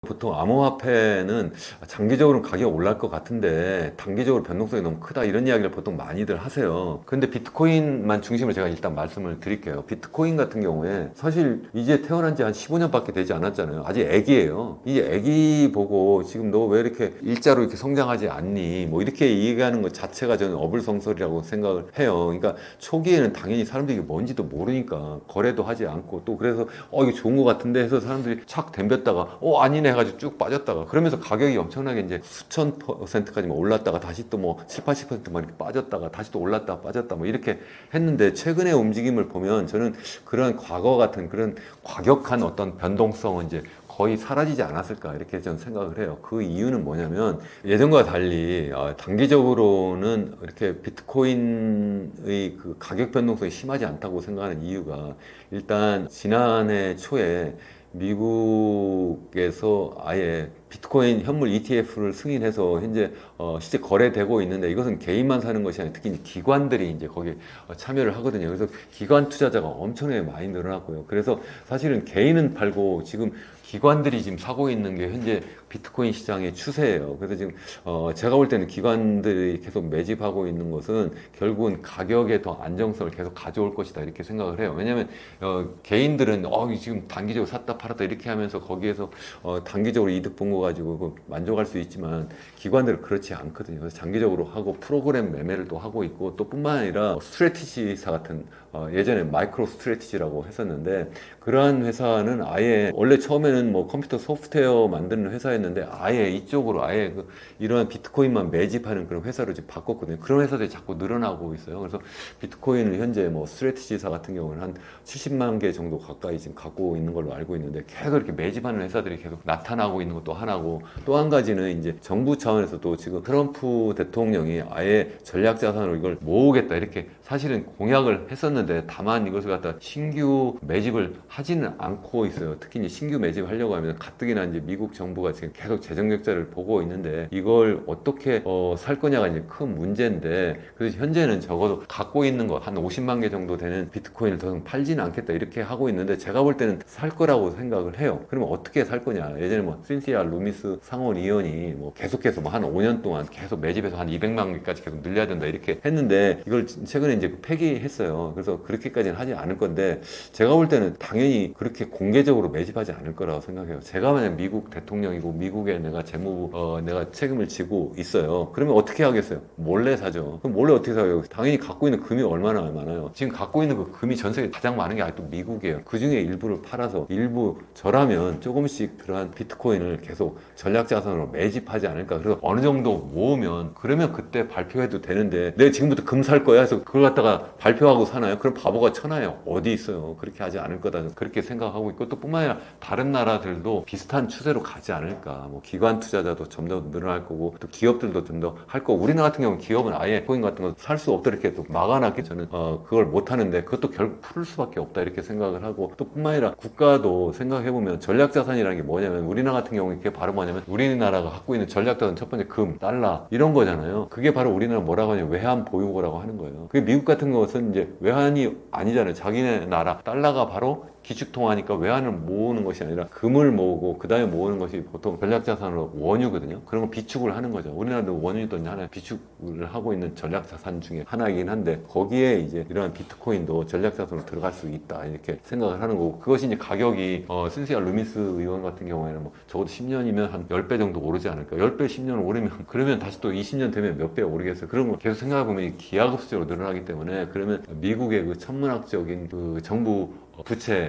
보통 암호화폐는 장기적으로는 가격이 올라갈 것 같은데 단기적으로 변동성이 너무 크다, 이런 이야기를 보통 많이들 하세요. 근데 비트코인만 중심으로 제가 일단 말씀을 드릴게요. 비트코인 같은 경우에 사실 이제 태어난 지 한 15년밖에 되지 않았잖아요. 아직 애기예요. 이제 애기 보고 지금 너 왜 이렇게 일자로 이렇게 성장하지 않니, 뭐 이렇게 얘기하는 것 자체가 저는 어불성설이라고 생각을 해요. 그러니까 초기에는 당연히 사람들이 이게 뭔지도 모르니까 거래도 하지 않고, 또 그래서 이거 좋은 것 같은데 해서 사람들이 착 덤볐다가 아니네 해가지고 쭉 빠졌다가, 그러면서 가격이 엄청나게 이제 수천 %까지 올랐다가 다시 또 뭐 7, 80%만 이렇게 빠졌다가 다시 또 올랐다가 빠졌다 뭐 이렇게 했는데, 최근의 움직임을 보면 저는 그런 과거 같은 그런 과격한 어떤 변동성은 이제 거의 사라지지 않았을까, 이렇게 저는 생각을 해요. 그 이유는 뭐냐면, 예전과 달리 단기적으로는 이렇게 비트코인의 그 가격 변동성이 심하지 않다고 생각하는 이유가, 일단 지난해 초에 미국에서 아예 비트코인 현물 ETF를 승인해서 현재 실제 거래되고 있는데 이것은 개인만 사는 것이 아니라 특히 이제 기관들이 이제 거기에 참여를 하거든요. 그래서 기관 투자자가 엄청나게 많이 늘어났고요. 그래서 사실은 개인은 팔고 지금 기관들이 지금 사고 있는 게 현재 비트코인 시장의 추세예요. 그래서 지금 제가 볼 때는 기관들이 계속 매집하고 있는 것은 결국은 가격의 더 안정성을 계속 가져올 것이다 이렇게 생각을 해요. 왜냐하면 개인들은 지금 단기적으로 샀다 팔았다 이렇게 하면서 거기에서 단기적으로 이득 본 거 가지고 만족할 수 있지만 기관들은 그렇지 않거든요. 그래서 장기적으로 하고 프로그램 매매를 또 하고 있고 또 뿐만 아니라 스트래티지사 같은 예전에 마이크로 스트래티지라고 했었는데 그러한 회사는 아예 원래 처음에는 뭐 컴퓨터 소프트웨어 만드는 회사였는데 아예 이쪽으로 아예 이러한 비트코인만 매집하는 그런 회사로 이제 바꿨거든요. 그런 회사들이 자꾸 늘어나고 있어요. 그래서 비트코인을 현재 뭐 스트래티지사 같은 경우는 한 70만 개 정도 가까이 지금 갖고 있는 걸로 알고 있는데 계속 이렇게 매집하는 회사들이 계속 나타나고 있는 것도 하나고 또 한 가지는 이제 정부 차원에서도 지금 트럼프 대통령이 아예 전략 자산으로 이걸 모으겠다 이렇게 사실은 공약을 했었는데 다만 이것을 갖다 신규 매집을 하지는 않고 있어요. 특히 이제 신규 매집하려고 하면 가뜩이나 이제 미국 정부가 지금 계속 재정 적자를 보고 있는데 이걸 어떻게 살 거냐가 이제 큰 문제인데 그래서 현재는 적어도 갖고 있는 것 한 50만 개 정도 되는 비트코인을 더 이상 팔지는 않겠다 이렇게 하고 있는데 제가 볼 때는 살 거라고 생각을 해요. 그러면 어떻게 살 거냐? 예전에 뭐 신시아 루미스 상원의원이 뭐 계속해서 뭐 한 5년 동안 계속 매집해서 한 200만 개까지 계속 늘려야 된다 이렇게 했는데 이걸 최근에 이제 폐기했어요. 그래서 그렇게까지는 하지 않을 건데 제가 볼 때는 당연히 그렇게 공개적으로 매집하지 않을 거라고 생각해요. 제가 만약 미국 대통령이고 미국에 내가 재무부 내가 책임을 지고 있어요. 그러면 어떻게 하겠어요? 몰래 사죠. 그럼 몰래 어떻게 사요? 당연히 갖고 있는 금이 얼마나 많아요. 지금 갖고 있는 그 금이 전 세계 가장 많은 게 아직도 미국이에요. 그 중에 일부를 팔아서 일부 저라면 조금씩 그러한 비트코인을 계속 전략 자산으로 매집하지 않을까. 그래서 어느 정도 모으면 그러면 그때 발표해도 되는데 내가 지금부터 금 살 거야 해서 그걸 갖다가 발표하고 사나요? 그럼 바보가 천하예요. 어디 있어요? 그렇게 하지 않을 거다. 그렇게 생각하고 있고 또 뿐만 아니라 다른 나라들도 비슷한 추세로 가지 않을까. 뭐 기관 투자자도 좀 더 늘어날 거고 또 기업들도 좀 더 할 거고 우리나라 같은 경우는 기업은 아예 코인 같은 거 살 수 없도록 이렇게 또 막아놨기 저는 그걸 못 하는데 그것도 결국 풀 수밖에 없다 이렇게 생각을 하고 또 뿐만 아니라 국가도 생각해보면 전략자산이라는 게 뭐냐면 우리나라 같은 경우는 그게 바로 뭐냐면 우리나라가 갖고 있는 전략자산 첫 번째 금, 달러 이런 거잖아요. 그게 바로 우리나라 뭐라고 하냐면 외환 보유고라고 하는 거예요. 그게 미국 같은 것은 이제 외환이 아니잖아요. 자기네 나라 달러가 바로 기축통화니까 외환을 모으는 것이 아니라 금을 모으고 그 다음에 모으는 것이 보통 전략자산으로 원유거든요. 그런 거 비축을 하는 거죠. 우리나라도 원유도 하나 비축을 하고 있는 전략자산 중에 하나이긴 한데 거기에 이제 이러한 비트코인도 전략자산으로 들어갈 수 있다 이렇게 생각을 하는 거고 그것이 이제 가격이 신시아 루미스 의원 같은 경우에는 뭐 적어도 10년이면 한 10배 정도 오르지 않을까. 10배 10년 오르면 그러면 다시 또 20년 되면 몇 배 오르겠어요. 그런 걸 계속 생각해보면 기하급수적으로 늘어나기 때문에 그러면 미국의 그 천문학적인 그 정부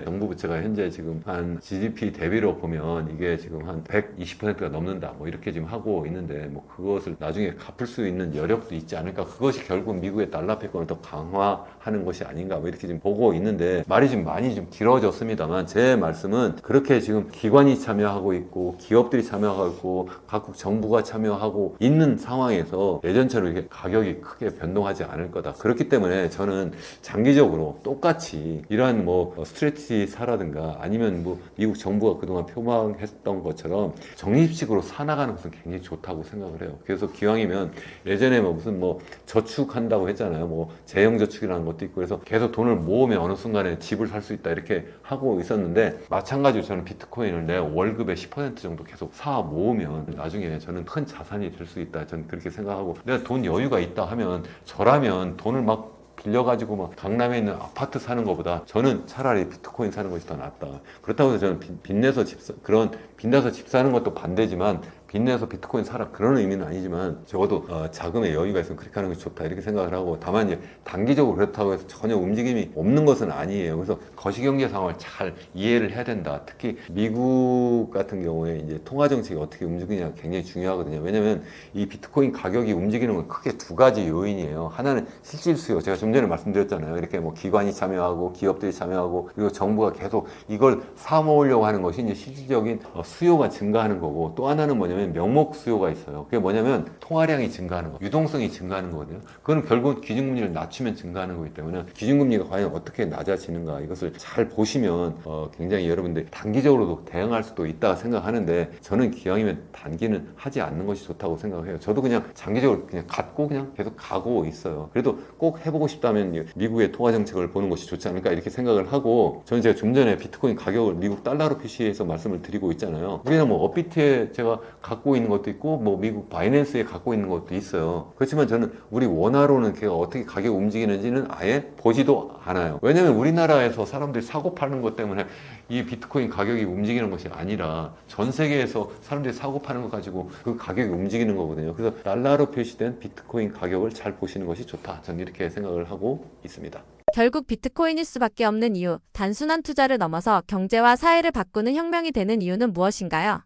정부 부채가 현재 지금 한 GDP 대비로 보면 이게 지금 한 120%가 넘는다 뭐 이렇게 지금 하고 있는데 뭐 그것을 나중에 갚을 수 있는 여력도 있지 않을까. 그것이 결국 미국의 달러 패권을 더 강화하는 것이 아닌가 뭐 이렇게 지금 보고 있는데 말이 좀 많이 좀 길어졌습니다만 제 말씀은 그렇게 지금 기관이 참여하고 있고 기업들이 참여하고 있고 각국 정부가 참여하고 있는 상황에서 예전처럼 이렇게 가격이 크게 변동하지 않을 거다. 그렇기 때문에 저는 장기적으로 똑같이 이러한 뭐 스트래티지사라든가 아니면 뭐 미국 정부가 그동안 표방했던 것처럼 적립식으로 사나가는 것은 굉장히 좋다고 생각을 해요. 그래서 기왕이면 예전에 뭐 무슨 뭐 저축한다고 했잖아요. 뭐 재형저축이라는 것도 있고 그래서 계속 돈을 모으면 어느 순간에 집을 살 수 있다 이렇게 하고 있었는데 마찬가지로 저는 비트코인을 내 월급의 10% 정도 계속 사 모으면 나중에 저는 큰 자산이 될 수 있다. 저는 그렇게 생각하고 내가 돈 여유가 있다 하면 저라면 돈을 막 빌려가지고 막 강남에 있는 아파트 사는 것보다 저는 차라리 비트코인 사는 것이 더 낫다. 그렇다고 해서 저는 빚내서 집 사는 것도 반대지만 빚내서 비트코인 사라 그런 의미는 아니지만 적어도 자금의 여유가 있으면 그렇게 하는 것이 좋다 이렇게 생각을 하고 다만 이제 단기적으로 그렇다고 해서 전혀 움직임이 없는 것은 아니에요. 그래서 거시경제 상황을 잘 이해를 해야 된다. 특히 미국 같은 경우에 이제 통화 정책이 어떻게 움직이냐 굉장히 중요하거든요. 왜냐하면 이 비트코인 가격이 움직이는 건 크게 두 가지 요인이에요. 하나는 실질 수요. 제가 좀 전에 말씀드렸잖아요. 이렇게 뭐 기관이 참여하고 기업들이 참여하고 그리고 정부가 계속 이걸 사 모으려고 하는 것이 이제 실질적인 수요가 증가하는 거고 또 하나는 뭐냐면 뭐냐면 명목 수요가 있어요. 그게 뭐냐면 통화량이 증가하는 거, 유동성이 증가하는 거거든요. 그건 결국은 기준금리를 낮추면 증가하는 거기 때문에 기준금리가 과연 어떻게 낮아지는가 이것을 잘 보시면 굉장히 여러분들 단기적으로도 대응할 수도 있다 생각하는데 저는 기왕이면 단기는 하지 않는 것이 좋다고 생각을 해요. 저도 그냥 장기적으로 그냥 갖고 그냥 계속 가고 있어요. 그래도 꼭 해보고 싶다면 미국의 통화 정책을 보는 것이 좋지 않을까 이렇게 생각을 하고 저는 제가 좀 전에 비트코인 가격을 미국 달러로 표시해서 말씀을 드리고 있잖아요. 우리는 뭐 업비트에 제가 갖고 있는 것도 있고 뭐 미국 바이낸스에 갖고 있는 것도 있어요. 그렇지만 저는 우리 원화로는 걔가 어떻게 가격 움직이는지는 아예 보지도 않아요. 왜냐면 우리나라에서 사람들이 사고 파는 것 때문에 이 비트코인 가격이 움직이는 것이 아니라 전 세계에서 사람들이 사고 파는 것 가지고 그 가격이 움직이는 거거든요. 그래서 달러로 표시된 비트코인 가격을 잘 보시는 것이 좋다. 저는 이렇게 생각을 하고 있습니다. 결국 비트코인일 수밖에 없는 이유, 단순한 투자를 넘어서 경제와 사회를 바꾸는 혁명이 되는 이유는 무엇인가요?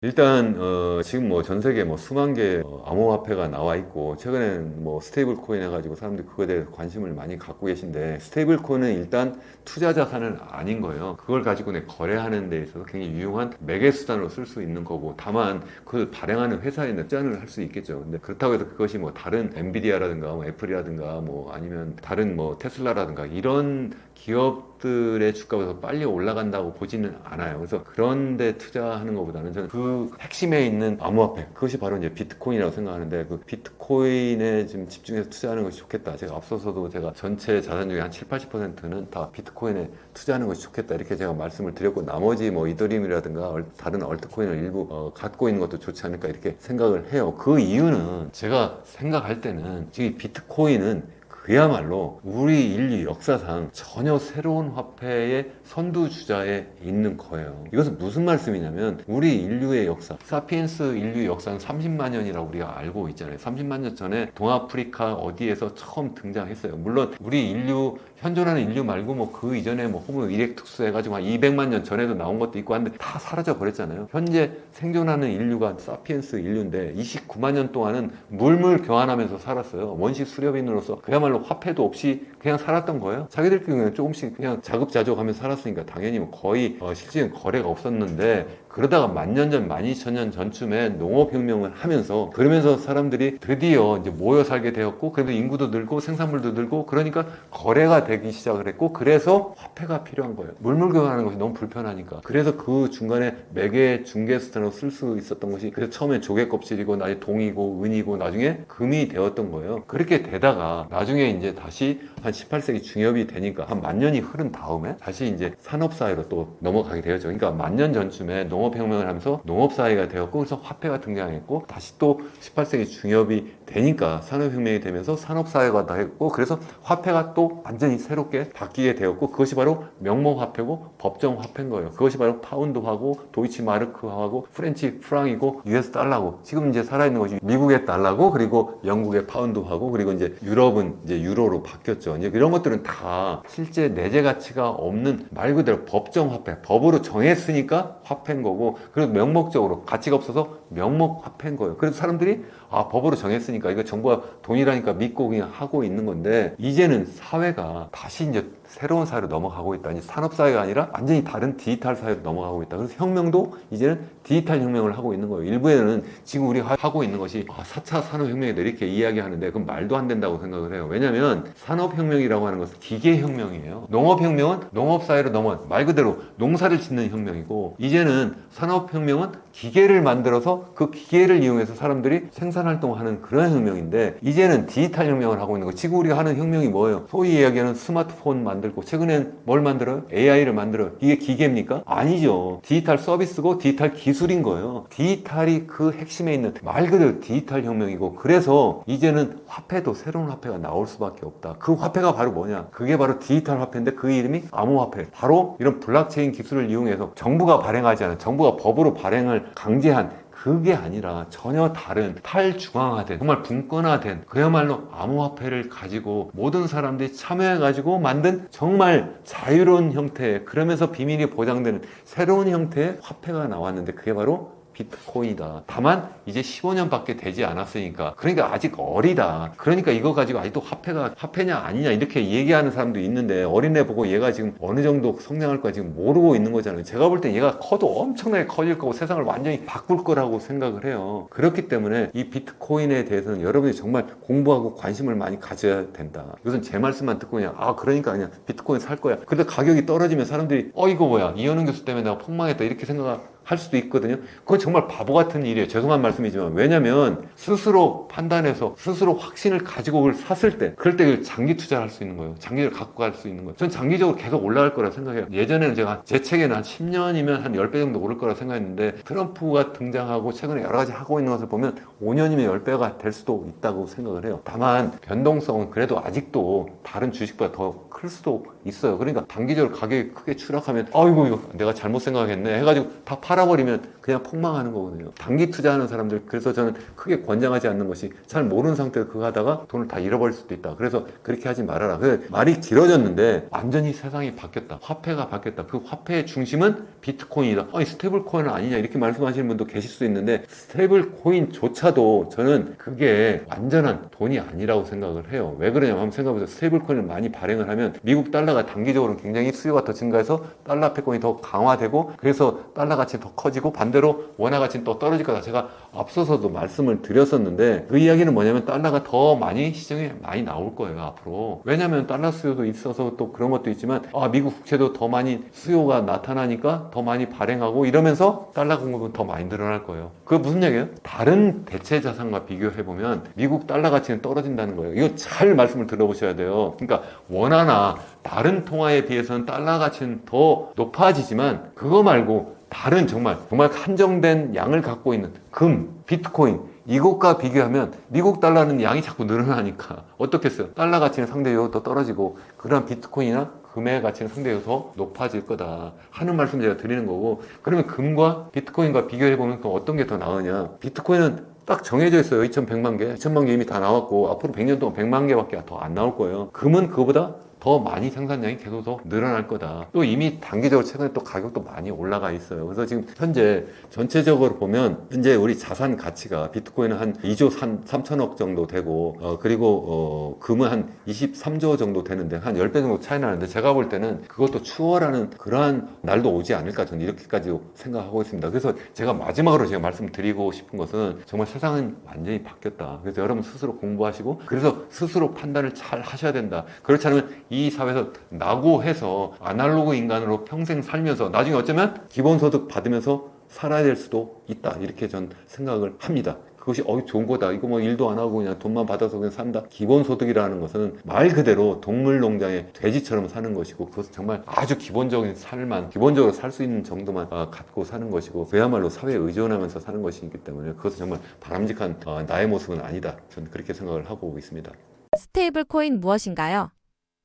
일단 지금 뭐 전 세계 뭐 수만 개 암호화폐가 나와 있고 최근에는 뭐 스테이블 코인 해가지고 사람들이 그거에 대해서 관심을 많이 갖고 계신데 스테이블 코인은 일단 투자 자산은 아닌 거예요. 그걸 가지고 내 거래하는 데 있어서 굉장히 유용한 매개 수단으로 쓸 수 있는 거고 다만 그걸 발행하는 회사에는 투자를 할 수 있겠죠. 근데 그렇다고 해서 그것이 뭐 다른 엔비디아라든가 뭐 애플이라든가 뭐 아니면 다른 뭐 테슬라라든가 이런 기업들의 주가가 빨리 올라간다고 보지는 않아요. 그래서 그런데 투자하는 것보다는 저는 그 핵심에 있는 암호화폐 그것이 바로 이제 비트코인이라고 생각하는데 그 비트코인에 좀 집중해서 투자하는 것이 좋겠다. 제가 앞서서도 제가 전체 자산 중에 한 7, 80%는 다 비트코인에 투자하는 것이 좋겠다 이렇게 제가 말씀을 드렸고 나머지 뭐 이더리움이라든가 다른 얼트코인을 일부 갖고 있는 것도 좋지 않을까 이렇게 생각을 해요. 그 이유는 제가 생각할 때는 지금 비트코인은 그야말로 우리 인류 역사상 전혀 새로운 화폐의 선두주자에 있는 거예요. 이것은 무슨 말씀이냐면 우리 인류의 역사, 사피엔스 인류 역사는 30만 년이라고 우리가 알고 있잖아요. 30만 년 전에 동아프리카 어디에서 처음 등장했어요. 물론 우리 인류 현존하는 인류 말고 뭐 그 이전에 뭐 호모 이렉투스 해가지고 한 200만 년 전에도 나온 것도 있고 한데 다 사라져 버렸잖아요. 현재 생존하는 인류가 사피엔스 인류인데 29만 년 동안은 물물 교환하면서 살았어요. 원시 수렵인으로서 그야말로 화폐도 없이 그냥 살았던 거예요. 자기들끼리 그냥 조금씩 그냥 자급자족하면서 살았으니까 당연히 뭐 거의 실질적인 거래가 없었는데 그러다가 10,000년 전, 12,000년 전쯤에 농업혁명을 하면서 그러면서 사람들이 드디어 이제 모여 살게 되었고 그래도 인구도 늘고 생산물도 늘고 그러니까 거래가 되기 시작을 했고 그래서 화폐가 필요한 거예요. 물물 교환하는 것이 너무 불편하니까. 그래서 그 중간에 매개 중개수단으로 쓸 수 있었던 것이 그래서 처음에 조개 껍질이고 나중에 동이고 은이고 나중에 금이 되었던 거예요. 그렇게 되다가 나중에 이제 다시 한 18세기 중엽이 되니까 한 10,000년이 흐른 다음에 다시 이제 산업사회로 또 넘어가게 되었죠. 그러니까 10,000년 전쯤에 농업혁명을 하면서 농업사회가 되었고 그래서 화폐가 등장했고 다시 또 18세기 중엽이 되니까 산업혁명이 되면서 산업사회가 다 했고 그래서 화폐가 또 완전히 새롭게 바뀌게 되었고 그것이 바로 명목화폐고 법정화폐인 거예요. 그것이 바로 파운드화고 도이치마르크화고 프렌치 프랑이고 US 달러고 지금 이제 살아있는 것이 미국의 달러고 그리고 영국의 파운드화고 그리고 이제 유럽은 이제 유로로 바뀌었죠. 이제 이런 것들은 다 실제 내재 가치가 없는 말 그대로 법정화폐 법으로 정했으니까 화폐인 거고 그리고 명목적으로 가치가 없어서 명목화폐인 거예요. 그래서 사람들이 법으로 정했으니까 이거 정부가 돈이라니까 믿고 그냥 하고 있는 건데 이제는 사회가 다시 이제 새로운 사회로 넘어가고 있다. 이제 산업사회가 아니라 완전히 다른 디지털 사회로 넘어가고 있다. 그래서 혁명도 이제는 디지털 혁명을 하고 있는 거예요. 일부에는 지금 우리가 하고 있는 것이 4차 산업혁명이다 이렇게 이야기하는데 그건 말도 안 된다고 생각을 해요. 왜냐하면 산업혁명이라고 하는 것은 기계혁명이에요. 농업혁명은 농업사회로 말 그대로 농사를 짓는 혁명이고 이제는 산업혁명은 기계를 만들어서 그 기계를 이용해서 사람들이 생산활동하는 그런 혁명인데 이제는 디지털 혁명을 하고 있는 거예요. 지금 우리가 하는 혁명이 뭐예요? 소위 이야기하는 스마트폰 만들고 최근엔 뭘 만들어요? AI를 만들어요. 이게 기계입니까? 아니죠. 디지털 서비스고 디지털 기술인 거예요. 디지털이 그 핵심에 있는 말 그대로 디지털 혁명이고 그래서 이제는 화폐도 새로운 화폐가 나올 수밖에 없다. 그 화폐가 바로 뭐냐? 그게 바로 디지털 화폐인데 그 이름이 암호화폐. 바로 이런 블록체인 기술을 이용해서 정부가 발행하지 않은 정부가 법으로 발행을 강제한 그게 아니라 전혀 다른 탈중앙화된 정말 분권화된 그야말로 암호화폐를 가지고 모든 사람들이 참여해가지고 만든 정말 자유로운 형태의 그러면서 비밀이 보장되는 새로운 형태의 화폐가 나왔는데 그게 바로 비트코인이다. 다만 이제 15년밖에 되지 않았으니까, 그러니까 아직 어리다. 그러니까 이거 가지고 아직도 화폐냐 아니냐 이렇게 얘기하는 사람도 있는데, 어린애 보고 얘가 지금 어느 정도 성장할 까 지금 모르고 있는 거잖아요. 제가 볼 땐 얘가 커도 엄청나게 커질 거고 세상을 완전히 바꿀 거라고 생각을 해요. 그렇기 때문에 이 비트코인에 대해서는 여러분이 정말 공부하고 관심을 많이 가져야 된다. 이것은 제 말씀만 듣고 그냥 그러니까 그냥 비트코인 살 거야. 근데 가격이 떨어지면 사람들이 이거 뭐야, 이현웅 교수 때문에 내가 폭망했다 이렇게 생각할 수도 있거든요. 그건 정말 바보 같은 일이에요. 죄송한 말씀이지만. 왜냐면 스스로 판단해서 스스로 확신을 가지고 그걸 샀을 때, 그럴 때 장기 투자를 할 수 있는 거예요. 장기를 갖고 갈 수 있는 거예요. 전 장기적으로 계속 올라갈 거라 생각해요. 예전에는 제가 제 책에는 한 10년이면 한 10배 정도 오를 거라 생각했는데, 트럼프가 등장하고 최근에 여러 가지 하고 있는 것을 보면 5년이면 10배가 될 수도 있다고 생각을 해요. 다만 변동성은 그래도 아직도 다른 주식보다 더 클 수도 있어요. 그러니까 단기적으로 가격이 크게 추락하면 이거 내가 잘못 생각했네 해가지고 다 팔아버리면 그냥 폭망하는 거거든요. 단기 투자하는 사람들, 그래서 저는 크게 권장하지 않는 것이, 잘 모르는 상태에서 그거 하다가 돈을 다 잃어버릴 수도 있다. 그래서 그렇게 하지 말아라. 그래서 말이 길어졌는데 완전히 세상이 바뀌었다. 화폐가 바뀌었다. 그 화폐의 중심은 비트코인이다. 스테이블 코인은 아니냐 이렇게 말씀하시는 분도 계실 수 있는데, 스테이블 코인조차도 저는 그게 완전한 돈이 아니라고 생각을 해요. 왜 그러냐면 한번 생각해보세요. 스테이블 코인을 많이 발행을 하면 미국 달러가 단기적으로 굉장히 수요가 더 증가해서 달러 패권이 더 강화되고, 그래서 달러 가치는 더 커지고, 반대로 원화 가치는 또 떨어질 거다. 제가 앞서서도 말씀을 드렸었는데, 그 이야기는 뭐냐면 달러가 더 많이 시장에 많이 나올 거예요 앞으로. 왜냐하면 달러 수요도 있어서 또 그런 것도 있지만, 미국 국채도 더 많이 수요가 나타나니까 더 많이 발행하고 이러면서 달러 공급은 더 많이 늘어날 거예요. 그게 무슨 얘기예요? 다른 대체 자산과 비교해보면 미국 달러 가치는 떨어진다는 거예요. 이거 잘 말씀을 들어보셔야 돼요. 그러니까 원화나 다른 통화에 비해서는 달러 가치는 더 높아지지만, 그거 말고 다른 정말 한정된 양을 갖고 있는 금, 비트코인, 이것과 비교하면 미국 달러는 양이 자꾸 늘어나니까 어떻겠어요? 달러 가치는 상대적으로 더 떨어지고, 그런 비트코인이나 금의 가치는 상대적으로 더 높아질 거다 하는 말씀 제가 드리는 거고, 그러면 금과 비트코인과 비교해보면 그럼 어떤 게 더 나으냐? 비트코인은 딱 정해져 있어요. 2100만 개, 1000만 개 이미 다 나왔고, 앞으로 100년 동안 100만 개밖에 더 안 나올 거예요. 금은 그거보다 더 많이 생산량이 계속 더 늘어날 거다. 또 이미 단기적으로 최근에 또 가격도 많이 올라가 있어요. 그래서 지금 현재 전체적으로 보면 현재 우리 자산 가치가 비트코인은 한 2조 3천억 정도 되고, 그리고 금은 한 23조 정도 되는데 한 10배 정도 차이 나는데, 제가 볼 때는 그것도 추월하는 그러한 날도 오지 않을까, 저는 이렇게까지 생각하고 있습니다. 그래서 제가 마지막으로 제가 말씀드리고 싶은 것은, 정말 세상은 완전히 바뀌었다. 그래서 여러분 스스로 공부하시고, 그래서 스스로 판단을 잘 하셔야 된다. 그렇지 않으면 이 사회에서 낙오해서 아날로그 인간으로 평생 살면서 나중에 어쩌면 기본소득 받으면서 살아야 될 수도 있다. 이렇게 전 생각을 합니다. 그것이 좋은 거다. 이거 뭐 일도 안 하고 그냥 돈만 받아서 그냥 산다. 기본소득이라는 것은 말 그대로 동물농장의 돼지처럼 사는 것이고, 그것은 정말 아주 기본적인 삶만, 기본적으로 살 수 있는 정도만 갖고 사는 것이고, 그야말로 사회에 의존하면서 사는 것이기 때문에 그것은 정말 바람직한 나의 모습은 아니다. 저는 그렇게 생각을 하고 있습니다. 스테이블 코인 무엇인가요?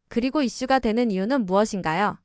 그리고 이슈가 되는 이유는 무엇인가요?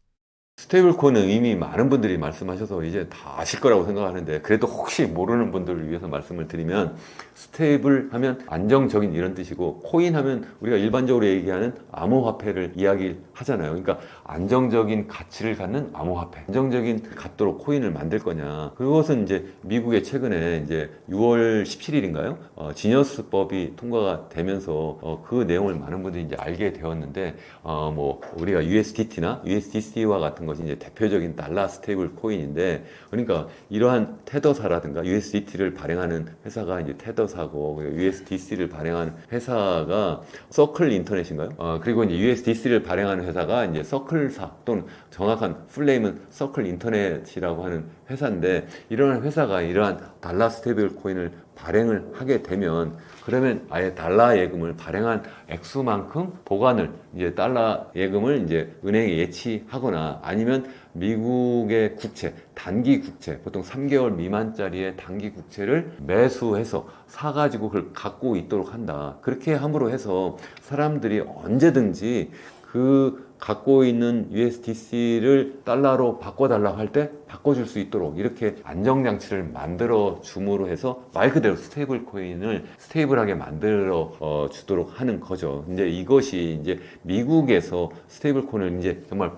스테이블 코인은 이미 많은 분들이 말씀하셔서 이제 다 아실 거라고 생각하는데, 그래도 혹시 모르는 분들을 위해서 말씀을 드리면, 스테이블 하면 안정적인 이런 뜻이고, 코인 하면 우리가 일반적으로 얘기하는 암호화폐를 이야기하잖아요. 그러니까 안정적인 가치를 갖는 암호화폐, 안정적인 갖도록 코인을 만들 거냐. 그것은 이제 미국의 최근에 이제 6월 17일인가요? 지니어스법이 통과가 되면서 그 내용을 많은 분들이 이제 알게 되었는데, 뭐 우리가 USDT나 USDC와 같은 것이 이제 대표적인 달러 스테이블 코인인데, 그러니까 이러한 테더사라든가 USDT를 발행하는 회사가 이제 테더사고, USDC를 발행하는 회사가 서클 인터넷인가요? 그리고 이제 USDC를 발행하는 회사가 이제 서클사, 또는 정확한 풀네임은 서클 인터넷이라고 하는 회사인데, 이러한 회사가 이러한 달러 스테이블 코인을 발행을 하게 되면, 그러면 아예 달러 예금을 발행한 액수만큼 보관을, 이제 달러 예금을 이제 은행에 예치하거나, 아니면 미국의 국채, 단기 국채, 보통 3개월 미만짜리의 단기 국채를 매수해서 사가지고 그걸 갖고 있도록 한다. 그렇게 함으로 해서 사람들이 언제든지 그 갖고 있는 USDC를 달러로 바꿔달라고 할 때 바꿔줄 수 있도록 이렇게 안정장치를 만들어 줌으로 해서 말 그대로 스테이블 코인을 스테이블하게 만들어 주도록 하는 거죠. 이제 이것이 이제 미국에서 스테이블 코인을 이제 정말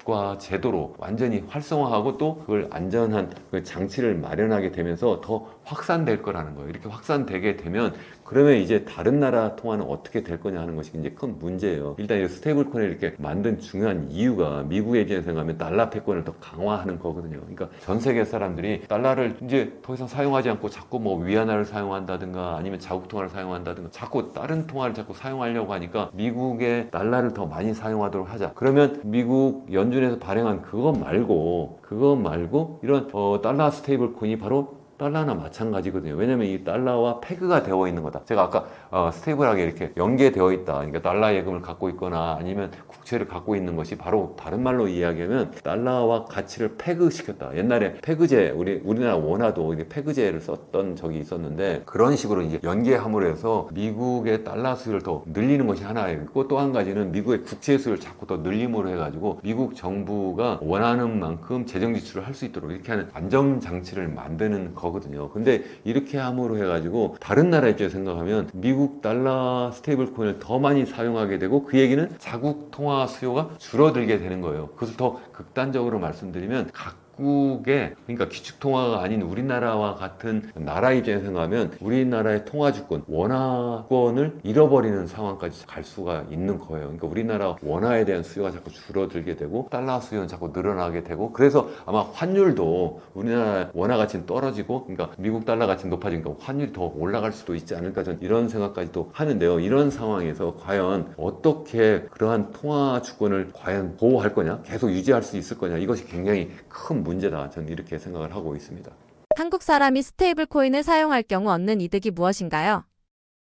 법과 제도로 완전히 활성화하고 또 그걸 안전한 그 장치를 마련하게 되면서 더 확산될 거라는 거예요. 이렇게 확산되게 되면 그러면 이제 다른 나라 통화는 어떻게 될 거냐 하는 것이 이제 큰 문제예요. 일단 이 스테이블 코인을 이렇게 만든 중요한 이유가 미국에 대해서 생각하면 달러 패권을 더 강화하는 거거든요. 그러니까 전 세계 사람들이 달러를 이제 더 이상 사용하지 않고 자꾸 뭐 위안화를 사용한다든가 아니면 자국 통화를 사용한다든가 자꾸 다른 통화를 자꾸 사용하려고 하니까 미국의 달러를 더 많이 사용하도록 하자. 그러면 미국 연준에서 발행한 그거 말고 이런 달러 스테이블 코인이 바로 달러나 마찬가지거든요. 왜냐면 이 달러와 페그가 되어 있는 거다. 제가 아까 스테이블하게 이렇게 연계되어 있다. 그러니까 달러 예금을 갖고 있거나 아니면 국채를 갖고 있는 것이 바로 다른 말로 이야기하면 달러와 가치를 페그 시켰다. 옛날에 페그제 우리나라 원화도 페그제를 썼던 적이 있었는데 그런 식으로 이제 연계함으로 해서 미국의 달러 수요를 더 늘리는 것이 하나이고 또 한 가지는 미국의 국채 수요를 자꾸 더 늘림으로 해가지고 미국 정부가 원하는 만큼 재정 지출을 할 수 있도록 이렇게 하는 안정 장치를 만드는 거거든요. 근데 이렇게 함으로 해가지고 다른 나라 입장에서 생각하면 미국 달러 스테이블 코인을 더 많이 사용하게 되고 그 얘기는 자국 통화 수요가 줄어들게 되는 거예요. 그것을 더 극단적으로 말씀드리면 각국의 그러니까 기축통화가 아닌 우리나라와 같은 나라 입장에서 생각하면 우리나라의 통화주권, 원화권을 잃어버리는 상황까지 갈 수가 있는 거예요. 그러니까 우리나라 원화에 대한 수요가 자꾸 줄어들게 되고 달러 수요는 자꾸 늘어나게 되고 그래서 아마 환율도 우리나라 원화 가치는 떨어지고 그러니까 미국 달러 가치는 높아지니까 환율이 더 올라갈 수도 있지 않을까 저는 이런 생각까지도 하는데요. 이런 상황에서 과연 어떻게 그러한 통화 주권을 과연 보호할 거냐, 계속 유지할 수 있을 거냐 이것이 굉장히 큰 문제다. 저는 이렇게 생각을 하고 있습니다. 한국 사람이 스테이블 코인을 사용할 경우 얻는 이득이 무엇인가요?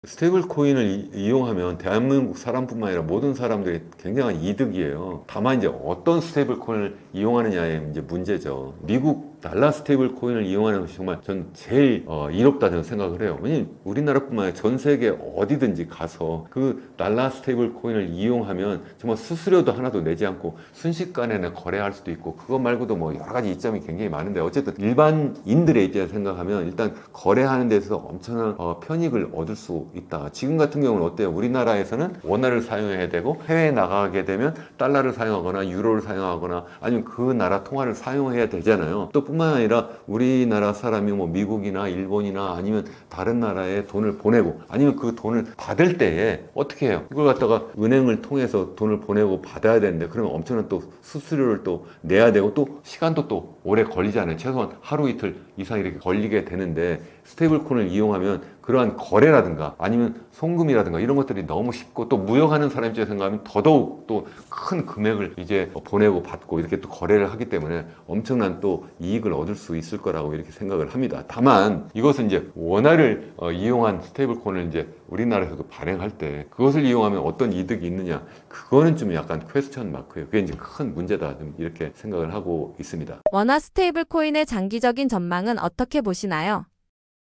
스테이블 코인을 이용하면 대한민국 사람뿐만 아니라 모든 사람들이 굉장한 이득이에요. 다만 이제 어떤 스테이블 코인을 이용하느냐의 이제 문제죠. 미국 달러 스테이블 코인을 이용하는 것이 정말 전 제일 이롭다 저는 생각을 해요. 왜냐면 우리나라뿐만 아니라 전 세계 어디든지 가서 그 달러 스테이블 코인을 이용하면 정말 수수료도 하나도 내지 않고 순식간에 거래할 수도 있고 그것 말고도 뭐 여러 가지 이점이 굉장히 많은데 어쨌든 일반인들의 입장에서 생각하면 일단 거래하는 데서 엄청난 편익을 얻을 수 있다. 지금 같은 경우는 어때요? 우리나라에서는 원화를 사용해야 되고 해외에 나가게 되면 달러를 사용하거나 유로를 사용하거나 아니면 그 나라 통화를 사용해야 되잖아요. 또 뿐만 아니라 우리나라 사람이 뭐 미국이나 일본이나 아니면 다른 나라에 돈을 보내고 아니면 그 돈을 받을 때에 어떻게 해요? 이걸 갖다가 은행을 통해서 돈을 보내고 받아야 되는데 그러면 엄청난 또 수수료를 또 내야 되고 또 시간도 또 오래 걸리잖아요. 최소한 하루 이틀 이상 이렇게 걸리게 되는데 스테이블 코인을 이용하면 그러한 거래라든가 아니면 송금이라든가 이런 것들이 너무 쉽고 또 무역하는 사람 입장에서 생각하면 더더욱 또 큰 금액을 이제 보내고 받고 이렇게 또 거래를 하기 때문에 엄청난 또 이익을 얻을 수 있을 거라고 이렇게 생각을 합니다. 다만 이것은 이제 원화를 이용한 스테이블 코인을 이제 우리나라에서도 발행할 때 그것을 이용하면 어떤 이득이 있느냐 그거는 좀 약간 퀘스천 마크예요. 그게 이제 큰 문제다 좀 이렇게 생각을 하고 있습니다. 원화 스테이블 코인의 장기적인 전망은 어떻게 보시나요?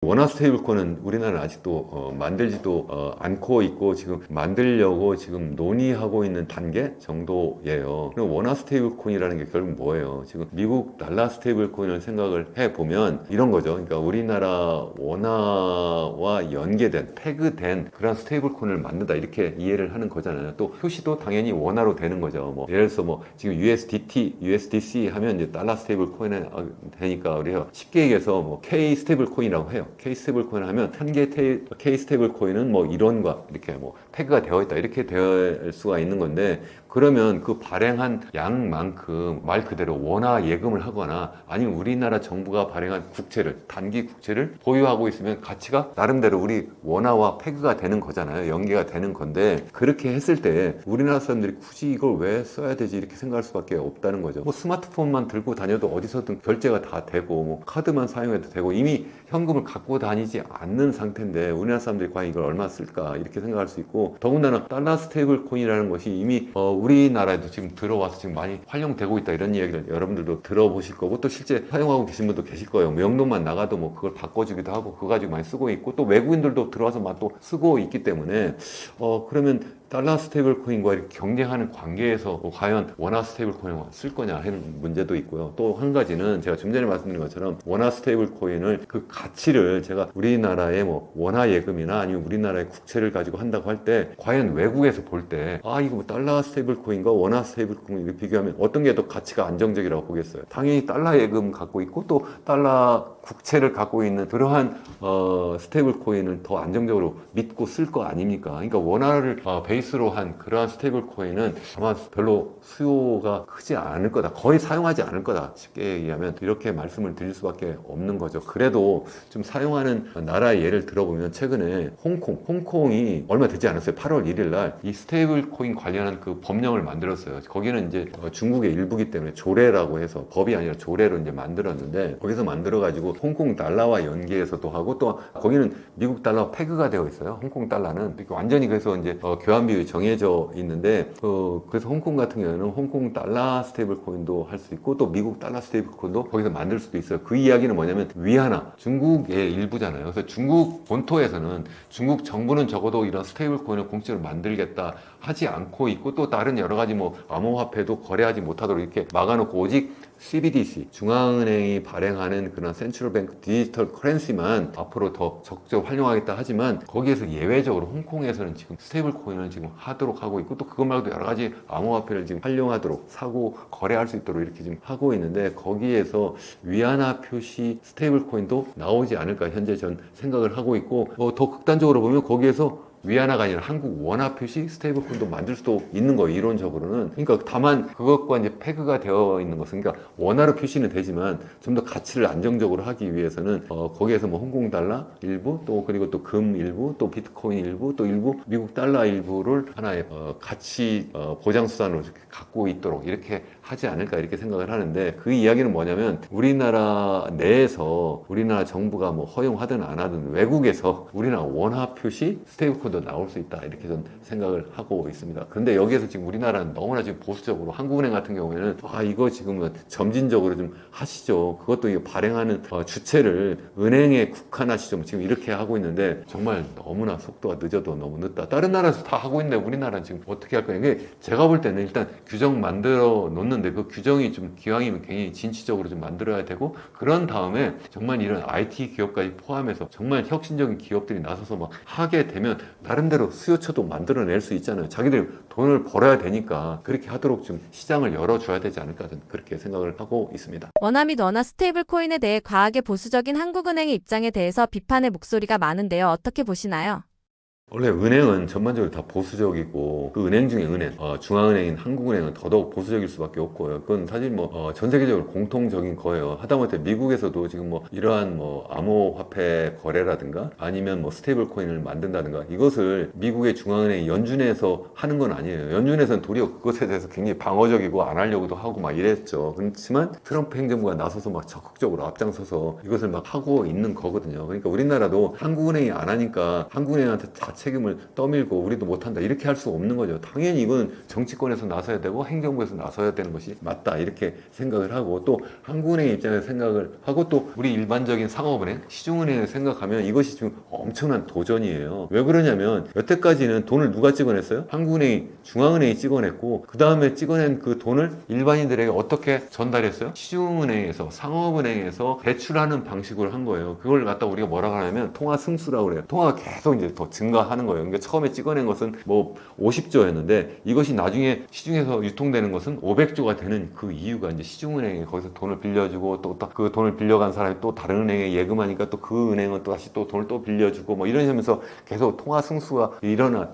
원화 스테이블 코인은 우리나라는 아직도 만들지도 않고 있고 지금 만들려고 지금 논의하고 있는 단계 정도예요. 그럼 원화 스테이블 코인이라는 게 결국 뭐예요? 지금 미국 달러 스테이블 코인을 생각을 해보면 이런 거죠. 그러니까 우리나라 원화와 연계된 패그된 그런 스테이블 코인을 만든다 이렇게 이해를 하는 거잖아요. 또 표시도 당연히 원화로 되는 거죠. 뭐 예를 들어서 뭐 지금 USDT, USDC 하면 이제 달러 스테이블 코인이 되니까 우리가 쉽게 얘기해서 뭐 K 스테이블 코인이라고 해요. K 스테이블 코인 하면 한 개 K 스테이블 코인은 뭐 이론과 이렇게 뭐 태그가 되어 있다 이렇게 될 수가 있는 건데 그러면 그 발행한 양만큼 말 그대로 원화 예금을 하거나 아니면 우리나라 정부가 발행한 국채를 단기 국채를 보유하고 있으면 가치가 나름대로 우리 원화와 패그가 되는 거잖아요. 연계가 되는 건데 그렇게 했을 때 우리나라 사람들이 굳이 이걸 왜 써야 되지 이렇게 생각할 수밖에 없다는 거죠. 뭐 스마트폰만 들고 다녀도 어디서든 결제가 다 되고 뭐 카드만 사용해도 되고 이미 현금을 갖고 다니지 않는 상태인데 우리나라 사람들이 과연 이걸 얼마 쓸까 이렇게 생각할 수 있고 더군다나 달러 스테이블 코인이라는 것이 이미 우리나라에도 지금 들어와서 지금 많이 활용되고 있다 이런 이야기를 여러분들도 들어보실 거고 또 실제 사용하고 계신 분도 계실 거예요. 명동만 나가도 뭐 그걸 바꿔주기도 하고 그거 가지고 많이 쓰고 있고 또 외국인들도 들어와서 막 또 쓰고 있기 때문에 그러면 달러 스테이블 코인과 이렇게 경쟁하는 관계에서 과연 원화 스테이블 코인을 쓸 거냐 하는 문제도 있고요. 또 한 가지는 제가 좀 전에 말씀드린 것처럼 원화 스테이블 코인을 그 가치를 제가 우리나라의 뭐 원화 예금이나 아니면 우리나라의 국채를 가지고 한다고 할 때 과연 외국에서 볼 때 이거 뭐 달러 스테이블 코인과 원화 스테이블 코인을 비교하면 어떤 게 더 가치가 안정적이라고 보겠어요. 당연히 달러 예금 갖고 있고 또 달러 국채를 갖고 있는 그러한 스테이블 코인을 더 안정적으로 믿고 쓸 거 아닙니까? 그러니까 원화를 베이스로 한 그러한 스테이블 코인은 아마 별로 수요가 크지 않을 거다. 거의 사용하지 않을 거다. 쉽게 얘기하면 이렇게 말씀을 드릴 수밖에 없는 거죠. 그래도 좀 사용하는 나라의 예를 들어보면 최근에 홍콩이 얼마 되지 않았어요. 8월 1일 날 이 스테이블 코인 관련한 그 법령을 만들었어요. 거기는 이제 중국의 일부기 때문에 조례라고 해서 법이 아니라 조례로 이제 만들었는데 거기서 만들어가지고 홍콩 달러와 연계해서도 하고 또 거기는 미국 달러 페그가 되어 있어요. 홍콩 달러는 완전히 그래서 이제 교환 비율이 정해져 있는데 그래서 홍콩 같은 경우에는 홍콩 달러 스테이블 코인도 할 수 있고 또 미국 달러 스테이블 코인도 거기서 만들 수도 있어요. 그 이야기는 뭐냐면 위안화 중국의 일부잖아요. 그래서 중국 본토에서는 중국 정부는 적어도 이런 스테이블 코인을 공짜로 만들겠다 하지 않고 있고 또 다른 여러 가지 뭐 암호화폐도 거래하지 못하도록 이렇게 막아놓고 오직 CBDC 중앙은행이 발행하는 그런 센트럴뱅크 디지털 커런시만 앞으로 더 적극적으로 활용하겠다 하지만 거기에서 예외적으로 홍콩에서는 지금 스테이블 코인을 지금 하도록 하고 있고 또 그것 말고도 여러 가지 암호화폐를 지금 활용하도록 사고 거래할 수 있도록 이렇게 지금 하고 있는데 거기에서 위안화 표시 스테이블 코인도 나오지 않을까 현재 전 생각을 하고 있고 더 극단적으로 보면 거기에서 위안화가 아니라 한국 원화 표시 스테이블 코인도 만들 수도 있는 거예요. 이론적으로는. 그러니까 다만 그것과 이제 페그가 되어 있는 것은 그러니까 원화로 표시는 되지만 좀 더 가치를 안정적으로 하기 위해서는 거기에서 뭐 홍콩 달러 일부 또 그리고 또 금 일부 또 비트코인 일부 또 일부 미국 달러 일부를 하나의 가치 보장 수단으로 갖고 있도록 이렇게 하지 않을까 이렇게 생각을 하는데 그 이야기는 뭐냐면 우리나라 내에서 우리나라 정부가 뭐 허용하든 안 하든 외국에서 우리나라 원화 표시 스테이블 코인도 나올 수 있다 이렇게 저는 생각을 하고 있습니다. 그런데 여기에서 지금 우리나라는 너무나 지금 보수적으로 한국은행 같은 경우에는 이거 지금 점진적으로 좀 하시죠. 그것도 이거 발행하는 주체를 은행에 국한하시죠. 지금 이렇게 하고 있는데 정말 너무나 속도가 늦어도 너무 늦다. 다른 나라에서 다 하고 있는데 우리나라는 지금 어떻게 할 거냐. 이게 제가 볼 때는 일단 규정 만들어 놓는데 그 규정이 좀 기왕이면 굉장히 진취적으로 좀 만들어야 되고 그런 다음에 정말 이런 IT 기업까지 포함해서 정말 혁신적인 기업들이 나서서 막 하게 되면 나름대로 수요처도 만들어낼 수 있잖아요. 자기들 돈을 벌어야 되니까 그렇게 하도록 좀 시장을 열어줘야 되지 않을까 저는 그렇게 생각을 하고 있습니다. 원화 및 원화 스테이블 코인에 대해 과하게 보수적인 한국은행의 입장에 대해서 비판의 목소리가 많은데요. 어떻게 보시나요? 원래 은행은 전반적으로 다 보수적이고 그 은행 중에 은행, 중앙은행인 한국은행은 더더욱 보수적일 수밖에 없고요. 그건 사실 전 세계적으로 공통적인 거예요. 하다못해 미국에서도 지금 이러한 암호화폐 거래라든가 아니면 스테이블 코인을 만든다든가 이것을 미국의 중앙은행이 연준에서 하는 건 아니에요. 연준에서는 도리어 그것에 대해서 굉장히 방어적이고 안 하려고도 하고 막 이랬죠. 그렇지만 트럼프 행정부가 나서서 막 적극적으로 앞장서서 이것을 막 하고 있는 거거든요. 그러니까 우리나라도 한국은행이 안 하니까 한국은행한테 다 책임을 떠밀고 우리도 못한다 이렇게 할 수 없는 거죠. 당연히 이건 정치권에서 나서야 되고 행정부에서 나서야 되는 것이 맞다 이렇게 생각을 하고 또 한국은행의 입장에서 생각을 하고 또 우리 일반적인 상업은행, 시중은행을 생각하면 이것이 지금 엄청난 도전이에요. 왜 그러냐면 여태까지는 돈을 누가 찍어냈어요? 한국은행이 중앙은행이 찍어냈고 그 다음에 찍어낸 그 돈을 일반인들에게 어떻게 전달했어요? 시중은행에서 상업은행에서 대출하는 방식으로 한 거예요. 그걸 갖다 우리가 뭐라고 하냐면 통화 승수라고 그래요. 통화가 계속 이제 더 증가하는 거예요. 그러니까 처음에 찍어낸 것은 50조였는데 이것이 나중에 시중에서 유통되는 것은 500조가 되는 그 이유가 이제 시중은행에 거기서 돈을 빌려주고 또 그 돈을 빌려간 사람이 또 다른 은행에 예금하니까 또 그 은행은 또 다시 또 돈을 또 빌려주고 이러면서 계속 통화 승수가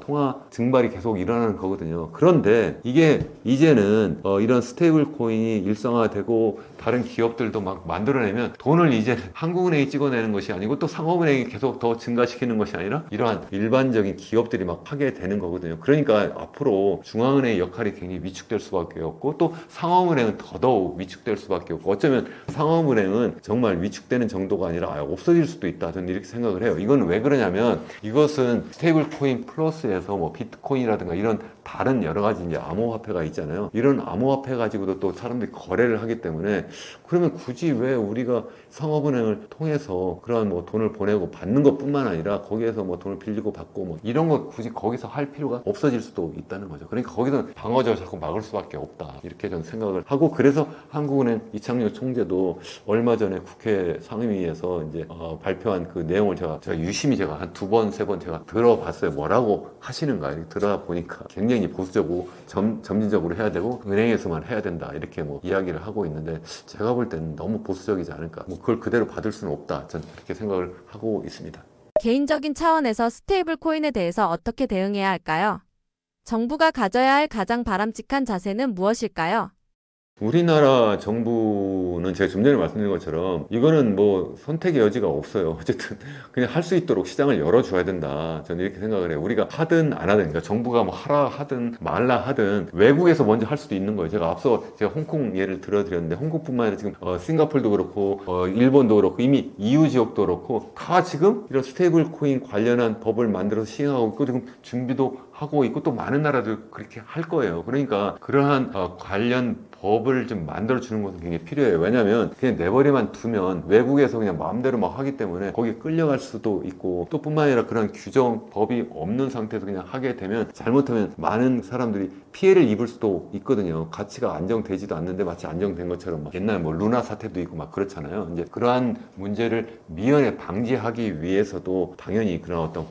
통화 증발이 계속 일어나는 거거든요. 그런데 이게 이제는 이런 스테이블 코인이 일상화되고 다른 기업들도 막 만들어내면 돈을 이제 한국은행이 찍어내는 것이 아니고 또 상업은행이 계속 더 증가시키는 것이 아니라 이러한 일반적인 기업들이 막 하게 되는 거거든요. 그러니까 앞으로 중앙은행의 역할이 굉장히 위축될 수밖에 없고 또 상업은행은 더더욱 위축될 수밖에 없고 어쩌면 상업은행은 정말 위축되는 정도가 아니라 없어질 수도 있다. 저는 이렇게 생각을 해요. 이건 왜 그러냐면 이것은 스테이블 코인 플러스에서 비트코인이라든가 이런 다른 여러 가지 이제 암호화폐가 있잖아요. 이런 암호화폐 가지고도 또 사람들이 거래를 하기 때문에 그러면 굳이 왜 우리가 상업은행을 통해서 그런 뭐 돈을 보내고 받는 것뿐만 아니라 거기에서 뭐 돈을 빌리고 받고 뭐 이런 거 굳이 거기서 할 필요가 없어질 수도 있다는 거죠. 그러니까 거기서 방어적으로 자꾸 막을 수밖에 없다. 이렇게 저는 생각을 하고 그래서 한국은행 이창용 총재도 얼마 전에 국회 상임위에서 이제 발표한 그 내용을 제가 유심히 제가 한 2번, 3번 제가 들어봤어요. 뭐라고 하시는가 이렇게 들어보니까 굉장히 보수적으로 점진적으로 해야 되고 은행에서만 해야 된다 이렇게 뭐 이야기를 하고 있는데 제가 볼 때는 너무 보수적이지 않을까. 뭐 그걸 그대로 받을 수는 없다. 저는 그렇게 생각을 하고 있습니다. 개인적인 차원에서 스테이블 코인에 대해서 어떻게 대응해야 할까요? 정부가 가져야 할 가장 바람직한 자세는 무엇일까요? 우리나라 정부는 제가 좀 전에 말씀드린 것처럼 이거는 뭐 선택의 여지가 없어요. 어쨌든 그냥 할 수 있도록 시장을 열어줘야 된다. 저는 이렇게 생각을 해요. 우리가 하든 안 하든, 그러니까 정부가 뭐 하라 하든 말라 하든 외국에서 먼저 할 수도 있는 거예요. 제가 앞서 제가 홍콩 예를 들어드렸는데 홍콩뿐만 아니라 지금 싱가폴도 그렇고 일본도 그렇고 이미 EU 지역도 그렇고 다 지금 이런 스테이블 코인 관련한 법을 만들어서 시행하고 있고 지금 준비도 하고 있고 또 많은 나라들 그렇게 할 거예요. 그러니까 그러한 관련 법을 좀 만들어주는 것은 굉장히 필요해요. 왜냐하면 그냥 내버려만 두면 외국에서 그냥 마음대로 막 하기 때문에 거기에 끌려갈 수도 있고 또 뿐만 아니라 그런 규정, 법이 없는 상태에서 그냥 하게 되면 잘못하면 많은 사람들이 피해를 입을 수도 있거든요. 가치가 안정되지도 않는데 마치 안정된 것처럼 막 옛날 뭐 루나 사태도 있고 막 그렇잖아요. 이제 그러한 문제를 미연에 방지하기 위해서도 당연히 그런 어떤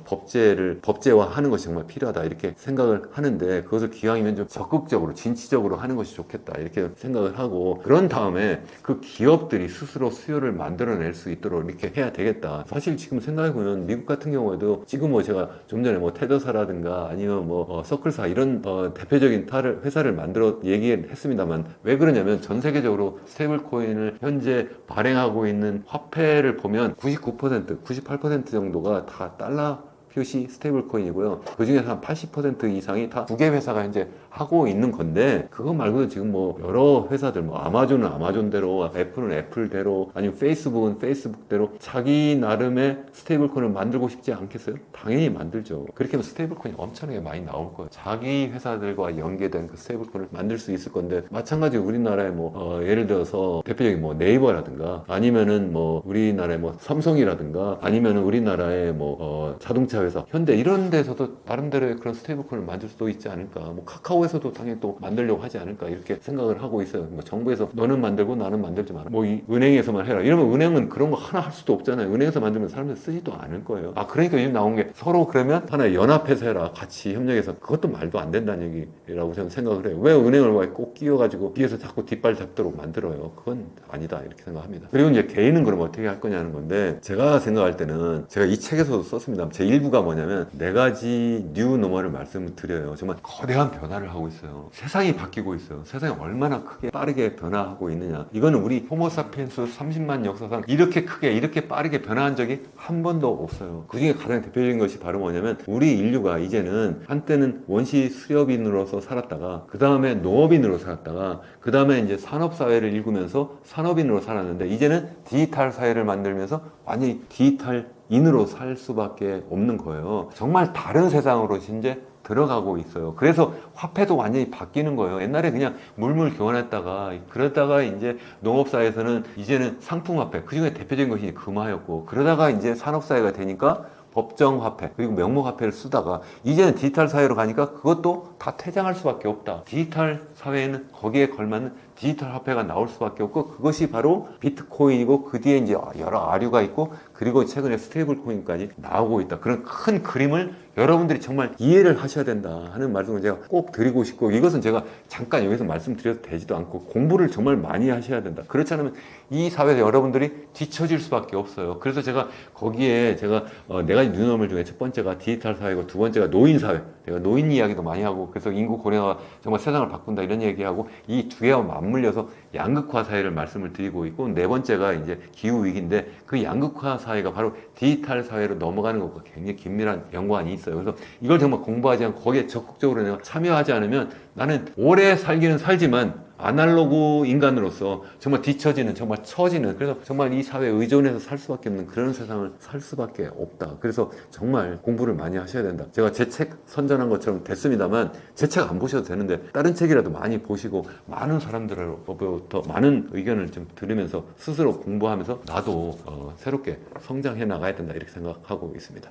법제화하는 것이 정말 필요하다 이렇게 생각을 하는데 그것을 기왕이면 좀 적극적으로 진취적으로 하는 것이 좋겠다 이렇게 생각을 하고 그런 다음에 그 기업들이 스스로 수요를 만들어낼 수 있도록 이렇게 해야 되겠다. 사실 지금 생각해보면 미국 같은 경우에도 지금 뭐 제가 좀 전에 뭐 테더사라든가 아니면 뭐 서클사 이런 대표적인 회사를 만들어 얘기했습니다만 왜 그러냐면 전 세계적으로 스테이블 코인을 현재 발행하고 있는 화폐를 보면 99%, 98% 정도가 다 달러 표시 스테이블 코인이고요. 그 중에서 한 80% 이상이 다 두 개 회사가 현재 하고 있는 건데 그거 말고도 지금 뭐 여러 회사들 뭐 아마존은 아마존대로 애플은 애플대로 아니면 페이스북은 페이스북대로 자기 나름의 스테이블 코인을 만들고 싶지 않겠어요? 당연히 만들죠. 그렇게 하면 스테이블 코인이 엄청나게 많이 나올 거예요. 자기 회사들과 연계된 그 스테이블 코인을 만들 수 있을 건데 마찬가지로 우리나라에 뭐 예를 들어서 대표적인 뭐 네이버라든가 아니면은 뭐 우리나라의 뭐 삼성이라든가 아니면은 우리나라의 뭐 자동차 회사, 현대 이런 데서도 나름대로의 그런 스테이블 코인을 만들 수도 있지 않을까. 뭐 카카오에서도 당연히 또 만들려고 하지 않을까 이렇게 생각을 하고 있어요. 뭐 정부에서 너는 만들고 나는 만들지 마라. 뭐 이 은행에서만 해라. 이러면 은행은 그런 거 하나 할 수도 없잖아요. 은행에서 만들면 사람들 쓰지도 않을 거예요. 그러니까 요즘 나온 게 서로 그러면 하나 연합해서 해라. 같이 협력해서 그것도 말도 안 된다는 얘기라고 저는 생각을 해요. 왜 은행을 꼭 끼워가지고 뒤에서 자꾸 뒷발 잡도록 만들어요. 그건 아니다 이렇게 생각합니다. 그리고 이제 개인은 그럼 어떻게 할 거냐는 건데 제가 생각할 때는 제가 이 책에서도 썼습니다. 제 일부가 뭐냐면 4가지 뉴 노멀을 말씀을 드려요. 정말 거대한 변화를 하고 있어요. 세상이 바뀌고 있어요. 세상이 얼마나 크게 빠르게 변화하고 있느냐. 이거는 우리 호모사피엔스 30만 역사상 이렇게 크게 이렇게 빠르게 변화한 적이 한 번도 없어요. 그 중에 가장 대표적인 것이 바로 뭐냐면 우리 인류가 이제는 한때는 원시 수렵인으로서 살았다가 그 다음에 농업인으로 살았다가 그 다음에 이제 산업사회를 일구면서 산업인으로 살았는데 이제는 디지털 사회를 만들면서 완전히 디지털 인으로 살 수밖에 없는 거예요. 정말 다른 세상으로 이제 들어가고 있어요. 그래서 화폐도 완전히 바뀌는 거예요. 옛날에 그냥 물물 교환했다가 그러다가 이제 농업사에서는 이제는 상품화폐, 그 중에 대표적인 것이 금화였고 그러다가 이제 산업사회가 되니까 법정화폐 그리고 명목화폐를 쓰다가 이제는 디지털 사회로 가니까 그것도 다 퇴장할 수밖에 없다. 디지털 사회에는 거기에 걸맞는 디지털 화폐가 나올 수밖에 없고 그것이 바로 비트코인이고 그 뒤에 이제 여러 아류가 있고 그리고 최근에 스테이블 코인까지 나오고 있다. 그런 큰 그림을 여러분들이 정말 이해를 하셔야 된다 하는 말씀을 제가 꼭 드리고 싶고 이것은 제가 잠깐 여기서 말씀드려도 되지도 않고 공부를 정말 많이 하셔야 된다. 그렇지 않으면 이 사회에서 여러분들이 뒤처질 수밖에 없어요. 그래서 제가 거기에 제가 4가지 뉴노멀 중에 첫 번째가 디지털 사회고 두 번째가 노인 사회. 제가 노인 이야기도 많이 하고 그래서 인구 고령화가 정말 세상을 바꾼다 이런 얘기하고 이 두 개와 맞물려서 양극화 사회를 말씀을 드리고 있고 네 번째가 이제 기후 위기인데 그 양극화 사회가 바로 디지털 사회로 넘어가는 것과 굉장히 긴밀한 연관이 있어요. 그래서 이걸 정말 공부하지 않고 거기에 적극적으로 내가 참여하지 않으면 나는 오래 살기는 살지만 아날로그 인간으로서 정말 뒤처지는, 정말 처지는, 그래서 정말 이 사회에 의존해서 살 수밖에 없는 그런 세상을 살 수밖에 없다. 그래서 정말 공부를 많이 하셔야 된다. 제가 제 책 선전한 것처럼 됐습니다만 제 책 안 보셔도 되는데 다른 책이라도 많이 보시고 많은 사람들로부터 많은 의견을 좀 들으면서 스스로 공부하면서 나도 새롭게 성장해 나가야 된다, 이렇게 생각하고 있습니다.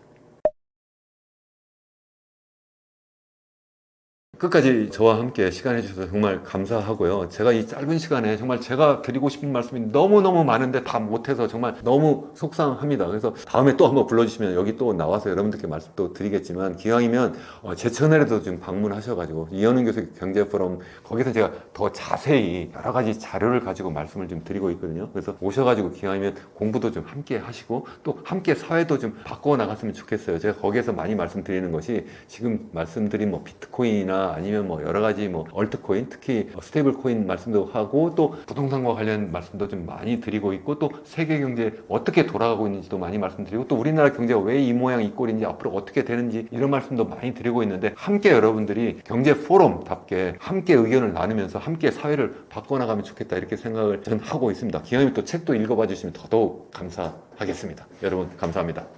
끝까지 저와 함께 시간 해주셔서 정말 감사하고요. 제가 이 짧은 시간에 정말 제가 드리고 싶은 말씀이 너무너무 많은데 다 못해서 정말 너무 속상합니다. 그래서 다음에 또 한번 불러주시면 여기 또 나와서 여러분들께 말씀 또 드리겠지만, 기왕이면 제 채널에도 좀 방문하셔가지고 이현웅 교수 경제포럼, 거기서 제가 더 자세히 여러 가지 자료를 가지고 말씀을 좀 드리고 있거든요. 그래서 오셔가지고 기왕이면 공부도 좀 함께 하시고 또 함께 사회도 좀 바꿔 나갔으면 좋겠어요. 제가 거기에서 많이 말씀드리는 것이 지금 말씀드린 뭐 비트코인이나 아니면 뭐 여러 가지 뭐 얼트코인, 특히 스테이블 코인 말씀도 하고 또 부동산과 관련 말씀도 좀 많이 드리고 있고, 또 세계 경제 어떻게 돌아가고 있는지도 많이 말씀드리고, 또 우리나라 경제가 왜 이 모양 이 꼴인지 앞으로 어떻게 되는지 이런 말씀도 많이 드리고 있는데, 함께 여러분들이 경제 포럼답게 함께 의견을 나누면서 함께 사회를 바꿔나가면 좋겠다, 이렇게 생각을 저는 하고 있습니다. 기왕이면 또 책도 읽어봐 주시면 더더욱 감사하겠습니다. 여러분 감사합니다.